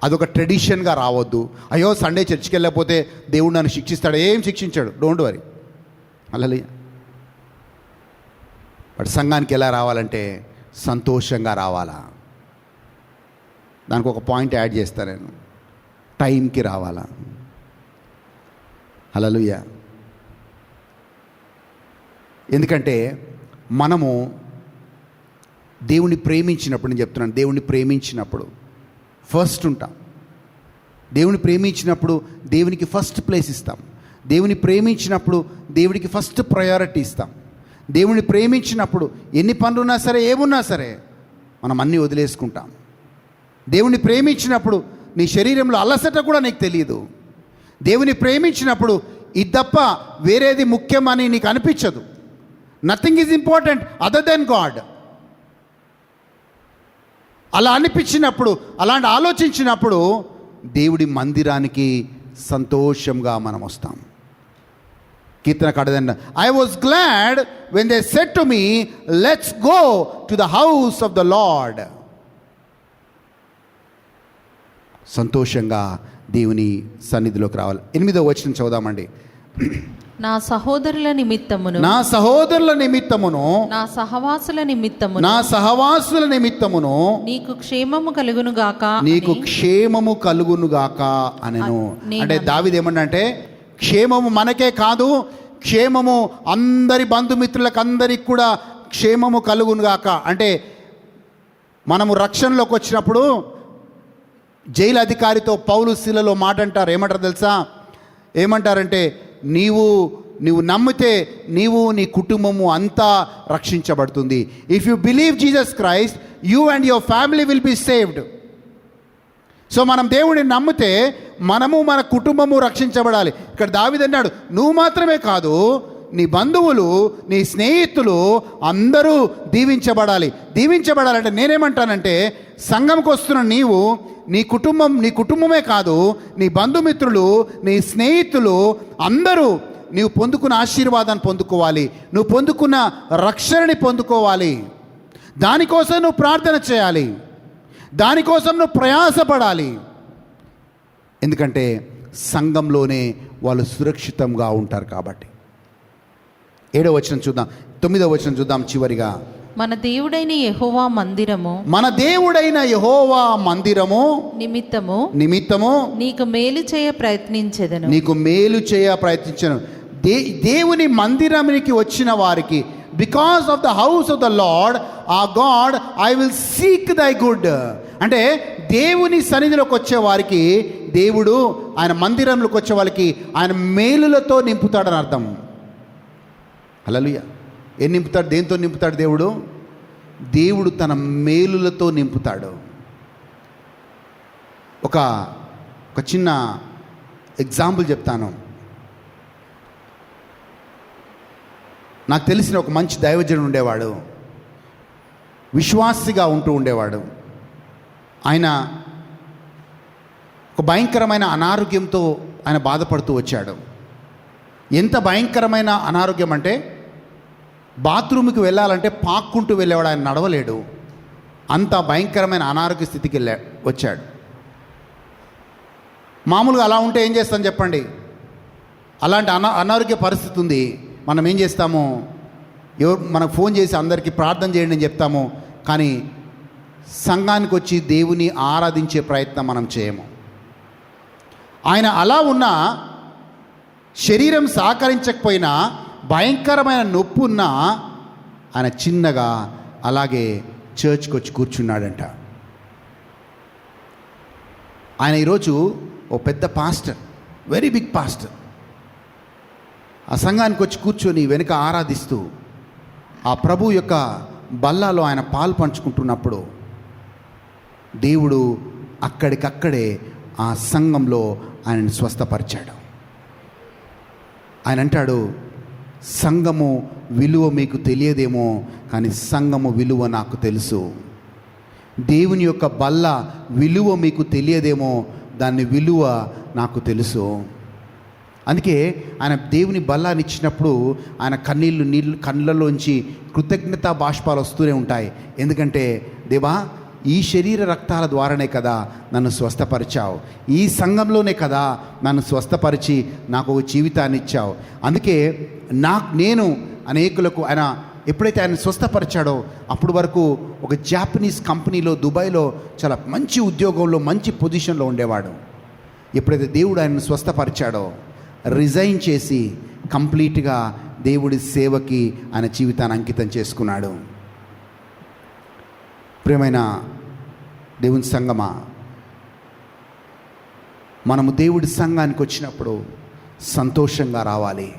అదొక ట్రెడిషన్గా రావద్దు. అయ్యో సండే చర్చికి వెళ్ళకపోతే దేవుడు నన్ను శిక్షిస్తాడు. ఏం శిక్షించాడు, డోంట్ వరీ. హల్లెలూయా. బట్ సంఘానికి ఎలా రావాలంటే సంతోషంగా రావాలా. దానికి ఒక పాయింట్ యాడ్ చేస్తాను నేను, టైంకి రావాలా. హల్లెలూయా. ఎందుకంటే మనము దేవుణ్ణి ప్రేమించినప్పుడు, నేను చెప్తున్నాను, దేవుణ్ణి ప్రేమించినప్పుడు ఫస్ట్ ఉంటాం. దేవుని ప్రేమించినప్పుడు దేవునికి ఫస్ట్ ప్లేస్ ఇస్తాం. దేవుని ప్రేమించినప్పుడు దేవుడికి ఫస్ట్ ప్రయారిటీ ఇస్తాం. దేవుని ప్రేమించినప్పుడు ఎన్ని పనులున్నా సరే, ఏమున్నా సరే మనం అన్నీ వదిలేసుకుంటాం. దేవుని ప్రేమించినప్పుడు నీ శరీరంలో అలసట కూడా నీకు తెలియదు. దేవుని ప్రేమించినప్పుడు ఇది తప్ప వేరేది ముఖ్యమని నీకు అనిపించదు. Nothing is important other than God. అలా అనిపించినప్పుడు, అలాంటి ఆలోచించినప్పుడు దేవుడి మందిరానికి సంతోషంగా మనం వస్తాం. కీర్తన కడదండి, I was glad when they said to me let's go to the house of the Lord. సంతోషంగా దేవుని సన్నిధిలోకి రావాలి. 8వ వచనం చదువుదామండి. నా సహోదరుల నిమిత్తమును, నా సహోదరుల నిమిత్తమును, నా సహవాసుల నిమిత్తమును, నా సహవాసుల నిమిత్తమును నీకు క్షేమము కలుగును గాక, నీకు క్షేమము కలుగును గాక అనెను. అంటే దావీదు ఏమన్నంటే, క్షేమము మనకే కాదు, క్షేమము అందరి బంధుమిత్రులకు అందరికి కూడా క్షేమము కలుగును గాక. అంటే మనము రక్షణలోకి వచ్చినప్పుడు జైలు అధికారితో పౌలు శిలలో మాట అంటారు. ఏమంటారు తెలుసా? ఏమంటారంటే, నీవు నమ్మితే నీవు నీ కుటుంబము అంతా రక్షించబడుతుంది. If you believe Jesus Christ, you and your family will be saved. So మనం దేవుడిని నమ్మితే మనము మన కుటుంబము రక్షించబడాలి. ఇక్కడ దావీదు అన్నాడు, నువ్వు మాత్రమే కాదు, నీ బంధువులు, నీ స్నేహితులు అందరూ దీవించబడాలి. దీవించబడాలంటే నేనేమంటానంటే, సంఘంకి వస్తున్న నీవు, నీ కుటుంబమే కాదు, నీ బంధుమిత్రులు, నీ స్నేహితులు అందరూ నీవు పొందుకున్న ఆశీర్వాదాన్ని పొందుకోవాలి, నువ్వు పొందుకున్న రక్షణని పొందుకోవాలి. దానికోసం నువ్వు ప్రార్థన చేయాలి, దానికోసం నువ్వు ప్రయాసపడాలి. ఎందుకంటే సంఘంలోనే వాళ్ళు సురక్షితంగా ఉంటారు కాబట్టి. 7వ వచనం చూద్దాం, 9వ వచనం చూద్దాం చివరిగా. మన దేవుడైన యెహోవా మందిరము, మన దేవుడైన యెహోవా మందిరము నిమిత్తము నీకు మేలు చేయ ప్రయత్నించెదను, నీకు మేలు చేయ ప్రయత్నించను. దేవుని మందిరానికి వచ్చిన వారికి, because of the house of the lord ఆ గాడ్ ఐ విల్ సీక్ దై గుడ్. అంటే దేవుని సన్నిధిలోకి వచ్చే వారికి దేవుడు, ఆయన మందిరంలోకి వచ్చే వాళ్ళకి ఆయన మేలులతో నింపుతాడని అర్థం. హల్లెలూయా. ఏం నింపుతాడు? దేంతో నింపుతాడు దేవుడు? దేవుడు తన మేలులతో నింపుతాడు. ఒక చిన్న ఎగ్జాంపుల్ చెప్తాను. నాకు తెలిసిన ఒక మంచి దైవజనుడు ఉండేవాడు, విశ్వాసిగా ఉంటూ ఉండేవాడు. ఆయన ఒక భయంకరమైన అనారోగ్యంతో ఆయన బాధపడుతూ వచ్చాడు. ఎంత భయంకరమైన అనారోగ్యం అంటే, బాత్రూమ్కి వెళ్ళాలంటే పాక్కుంటూ వెళ్ళేవాడు, ఆయన నడవలేడు. అంత భయంకరమైన అనారోగ్య స్థితికి వచ్చాడు. మామూలుగా అలా ఉంటే ఏం చేస్తాం చెప్పండి? అలాంటి అనారోగ్య పరిస్థితి ఉంది, మనం ఏం చేస్తాము? మనకు ఫోన్ చేసి అందరికీ ప్రార్థన చేయండి అని చెప్తాము, కానీ సంఘానికి వచ్చి దేవుని ఆరాధించే ప్రయత్నం మనం చేయము. ఆయన అలా ఉన్న, శరీరం సహకరించకపోయినా, భయంకరమైన నొప్పి ఉన్నా, ఆయన చిన్నగా అలాగే చర్చ్కి వచ్చి కూర్చున్నాడంట. ఆయన ఈరోజు ఓ పెద్ద పాస్టర్, వెరీ బిగ్ పాస్టర్. ఆ సంఘానికి వచ్చి కూర్చొని వెనుక ఆరాధిస్తూ ఆ ప్రభు యొక్క బల్లాలో ఆయన పాలు పంచుకుంటున్నప్పుడు దేవుడు అక్కడికక్కడే ఆ సంఘంలో ఆయనను స్వస్థపరిచాడు. ఆయన అంటాడు, సంఘము విలువ మీకు తెలియదేమో, కానీ సంఘము విలువ నాకు తెలుసు. దేవుని యొక్క బల్ల విలువ మీకు తెలియదేమో, దాని విలువ నాకు తెలుసు. అందుకే ఆయన దేవుని బల్లాన్ని ఇచ్చినప్పుడు ఆయన కళ్ళల్లోంచి కృతజ్ఞతా బాష్పాలు వస్తూనే ఉంటాయి. ఎందుకంటే, దేవా, ఈ శరీర రక్తాల ద్వారానే కదా నన్ను స్వస్థపరిచావు, ఈ సంఘంలోనే కదా నన్ను స్వస్థపరిచి నాకు ఒక జీవితాన్ని ఇచ్చావు. అందుకే నేను అనేకులకు ఆయన ఎప్పుడైతే ఆయన స్వస్థపరిచాడో, అప్పుడు వరకు ఒక జాపనీస్ కంపెనీలో దుబాయ్లో చాలా మంచి ఉద్యోగంలో మంచి పొజిషన్లో ఉండేవాడు. ఎప్పుడైతే దేవుడు ఆయనను స్వస్థపరిచాడో, రిజైన్ చేసి కంప్లీట్గా దేవుడి సేవకి ఆయన జీవితాన్ని అంకితం చేసుకున్నాడు. ప్రియమైన దేవుని సంఘమా, మనము దేవుడి సంఘానికి వచ్చినప్పుడు సంతోషంగా రావాలి.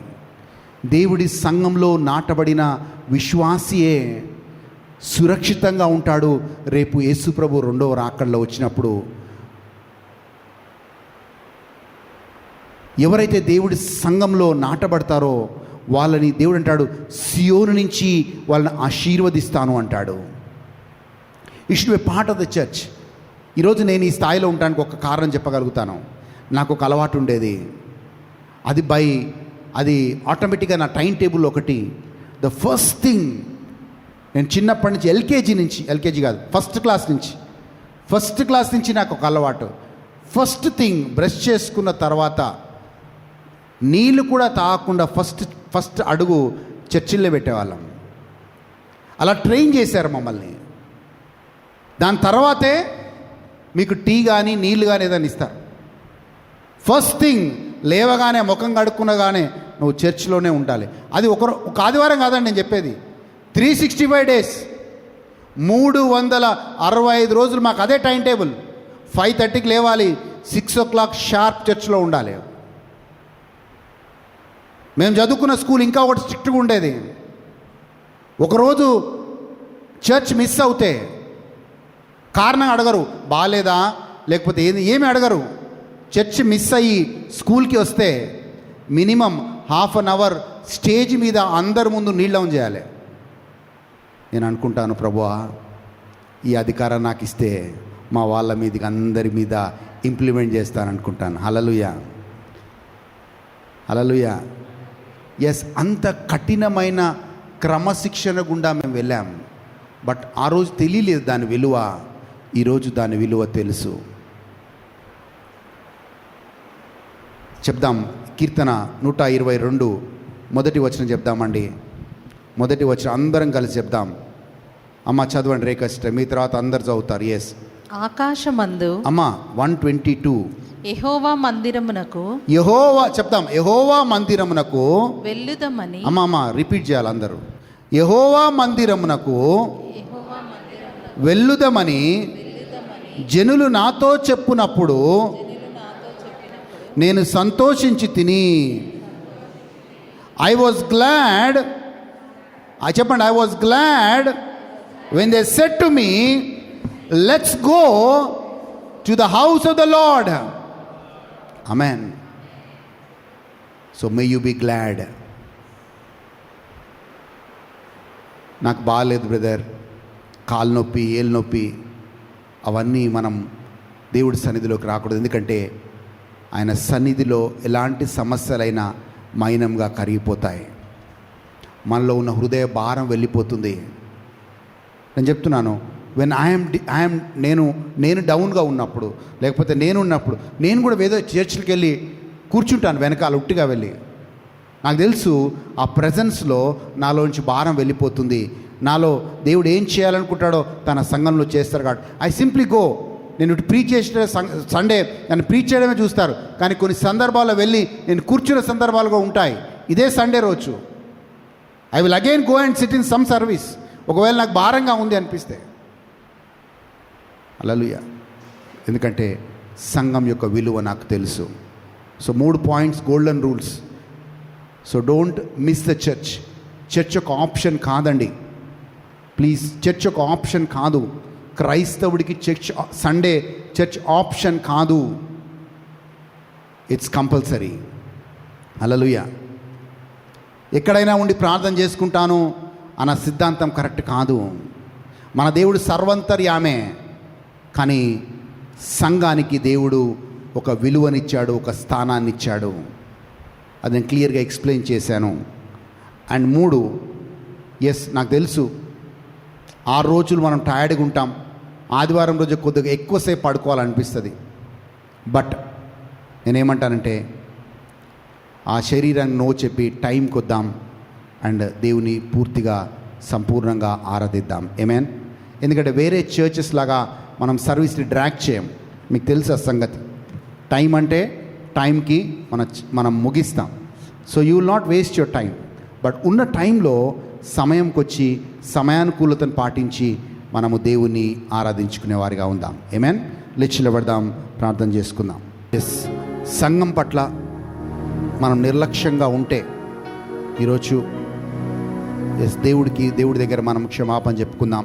దేవుడి సంఘంలో నాటబడిన విశ్వాసియే సురక్షితంగా ఉంటాడు. రేపు యేసుప్రభు 2వ రాకడలో వచ్చినప్పుడు ఎవరైతే దేవుడి సంఘంలో నాటబడతారో వాళ్ళని దేవుడు అంటాడు సియోను నుంచి వాళ్ళని ఆశీర్వదిస్తాను అంటాడు. It should be part of the church. ఈరోజు నేను ఈ స్థాయిలో ఉండడానికి ఒక కారణం చెప్పగలుగుతాను. నాకు ఒక అలవాటు ఉండేది, అది ఆటోమేటిక్గా నా టైం టేబుల్ ఒకటి. ద ఫస్ట్ థింగ్, నేను చిన్నప్పటి నుంచి ఎల్కేజీ కాదు, ఫస్ట్ క్లాస్ నుంచి నాకు ఒక అలవాటు. ఫస్ట్ థింగ్, బ్రష్ చేసుకున్న తర్వాత నీళ్ళు కూడా తాగకుండా ఫస్ట్ అడుగు చర్చిల్లో పెట్టేవాళ్ళం. అలా ట్రైన్ చేశారు మమ్మల్ని. దాని తర్వాతే మీకు టీ కానీ నీళ్ళు కానీ ఏదైనా ఇస్తారు. ఫస్ట్ థింగ్ లేవగానే ముఖం కడుక్కునగానే నువ్వు చర్చిలోనే ఉండాలి. అది ఒక ఆదివారం కాదండి నేను చెప్పేది, 365 days, 365 రోజులు మాకు అదే టైం టేబుల్. 5:30కి లేవాలి, 6 o'clock షార్ప్ చర్చ్లో ఉండాలి. మేము చదువుకున్న స్కూల్ ఇంకా ఒకటి స్ట్రిక్ట్గా ఉండేది. ఒకరోజు చర్చ్ మిస్ అవుతే కారణం అడగరు, బాగాలేదా లేకపోతే ఏమి అడగరు. చర్చ్ మిస్ అయ్యి స్కూల్కి వస్తే మినిమం 1/2 hour స్టేజ్ మీద అందరి ముందు నీళ్ళు ఆన్ చేయాలి. నేను అనుకుంటాను, ప్రభువా ఈ అధికారం నాకు ఇస్తే మా వాళ్ళ మీదకి అందరి మీద ఇంప్లిమెంట్ చేస్తాను అనుకుంటాను. హల్లెలూయా, హల్లెలూయా. ఎస్, అంత కఠినమైన క్రమశిక్షణ గుండా మేము వెళ్ళాం. బట్ ఆ రోజు తెలియలేదు దాని విలువ, ఈరోజు దాని విలువ తెలుసు. చెప్దాం, కీర్తన 122 మొదటి వచనం చెప్దామండి. మొదటి వచనం అందరం కలిసి చెప్దాం. అమ్మ చదవండి రేఖ సిస్టర్, మీ తర్వాత అందరు చదువుతారు. ఎస్, ఆకాశమందు అమ్మ 122. యెహోవా మందిరమునకు చెప్తాం, యెహోవా మందిరమునకు వెళ్ళుదమని. అమ్మ రిపీట్ చేయాలి అందరూ. యెహోవా మందిరమునకు వెళ్ళుదమని జనులు నాతో చెప్పునప్పుడు నేను సంతోషించి తిని. ఐ వాజ్ గ్లాడ్, చెప్పండి, I was glad when they said to me, let's go to the house of the Lord. Amen. So may you be glad. నాకు బాగాలేదు బ్రదర్, కాలు నొప్పి, ఏలు నొప్పి, అవన్నీ మనం దేవుడి సన్నిధిలోకి రాకూడదు. ఎందుకంటే ఆయన సన్నిధిలో ఎలాంటి సమస్యలైనా మైనంగా కరిగిపోతాయి. మనలో ఉన్న హృదయ భారం వెళ్ళిపోతుంది. నేను చెప్తున్నాను, వెన్ ఐఎమ్ నేను డౌన్గా ఉన్నప్పుడు, లేకపోతే నేనున్నప్పుడు నేను కూడా ఏదో చర్చికి వెళ్ళి కూర్చుంటాను వెనకాల ఉట్టిగా వెళ్ళి. నాకు తెలుసు ఆ ప్రజెన్స్లో నాలోంచి భారం వెళ్ళిపోతుంది. నాలో దేవుడు ఏం చేయాలనుకుంటాడో తన సంఘంలో చేస్తారు కాబట్టి ఐ సింప్లీ గో. నేను ఇటు ప్రీచ్ చేసిన సండే నన్ను ప్రీచ్ చేయడమే చూస్తారు, కానీ కొన్ని సందర్భాల్లో వెళ్ళి నేను కూర్చున్న సందర్భాలు కూడా ఉంటాయి. ఇదే సండే రోజు I will again go and SIT in some service, ఒకవేళ నాకు భారంగా ఉంది అనిపిస్తే. హల్లెలూయా. ఎందుకంటే సంఘం యొక్క విలువ నాకు తెలుసు. So 3 points, golden rules. So don't miss the church. Church ఒక ఆప్షన్ కాదండి, ప్లీజ్. చర్చ్ ఒక ఆప్షన్ కాదు. క్రైస్తవుడికి సండే చర్చ్ ఆప్షన్ కాదు, ఇట్స్ కంపల్సరీ. హల్లెలూయా. ఎక్కడైనా ఉండి ప్రార్థన చేసుకుంటాను అన్న సిద్ధాంతం కరెక్ట్ కాదు. మన దేవుడు సర్వంతర్యామే, కానీ సంఘానికి దేవుడు ఒక విలువనిచ్చాడు, ఒక స్థానాన్ని ఇచ్చాడు. అది నేను క్లియర్గా ఎక్స్ప్లెయిన్ చేశాను. అండ్ 3, ఎస్ నాకు తెలుసు 6 రోజులు మనం టైర్డ్గా ఉంటాం, ఆదివారం రోజు కొద్దిగా ఎక్కువసేపు పడుకోవాలనిపిస్తుంది. బట్ నేనేమంటానంటే ఆ శరీరాన్ని నో చెప్పి టైంకి వద్దాం అండ్ దేవుని పూర్తిగా సంపూర్ణంగా ఆరాధిద్దాం. ఆమేన్. ఎందుకంటే వేరే చర్చెస్ లాగా మనం సర్వీస్ని డ్రాగ్ చేయం. మీకు తెలుసు ఆ సంగతి. టైం అంటే టైంకి మనం ముగిస్తాం. So you will not waste your time. But ఉన్న టైంలో సమయంకి వచ్చి సమయానుకూలతను పాటించి మనము దేవుణ్ణి ఆరాధించుకునే వారిగా ఉందాం. ఆమేన్. లేచిలబడదాం, ప్రార్థన చేసుకుందాం. ఎస్, సంఘం పట్ల మనం నిర్లక్ష్యంగా ఉంటే ఈరోజు దేవుడి దగ్గర మనం క్షమాపణ చెప్పుకుందాం.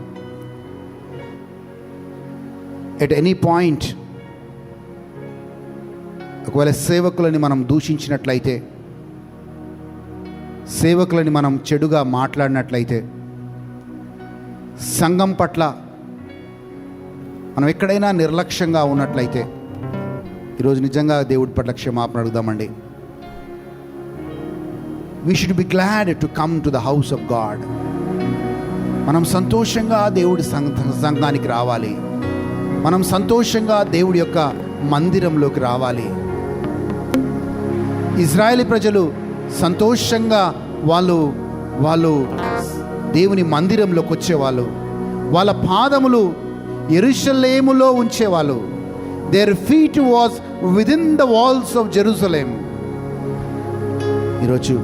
ఎట్ ఎనీ పాయింట్ ఒకవేళ సేవకులని మనం దూషించినట్లయితే, సేవకులని మనం చెడుగా మాట్లాడినట్లయితే, సంఘం పట్ల మనం ఎక్కడైనా నిర్లక్ష్యంగా ఉన్నట్లయితే, ఈరోజు నిజంగా దేవుడి పట్ల క్షమాపణ అడుగుదామండి. We should be glad to come to the house of God. మనం సంతోషంగా దేవుడి సంఘానికి రావాలి. మనం సంతోషంగా దేవుడి యొక్క మందిరంలోకి రావాలి. ఇజ్రాయేలీ ప్రజలు సంతోషంగా వాళ్ళు దేవుని మందిరంలోకి వచ్చేవాళ్ళు. వాళ్ళ పాదములు యెరూషలేములో ఉంచేవాళ్ళు. Their feet was within the walls of Jerusalem. ఈరోజు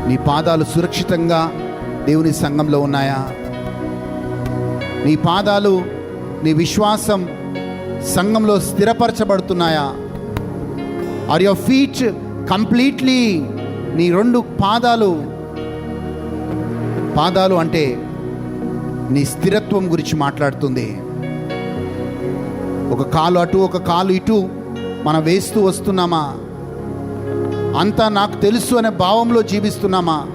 నీ పాదాలు సురక్షితంగా దేవుని సంఘంలో ఉన్నాయా? నీ పాదాలు, నీ విశ్వాసం సంఘంలో స్థిరపరచబడుతున్నాయా? ఆర్ యువర్ ఫీట్ కంప్లీట్లీ, నీ రెండు పాదాలు అంటే నీ స్థిరత్వం గురించి మాట్లాడుతుంది. ఒక కాలు అటు, ఒక కాలు ఇటు మనం వేస్తూ వస్తున్నామా? అంతా నాకు తెలుసు అనే భావంలో జీవిస్తున్నామా?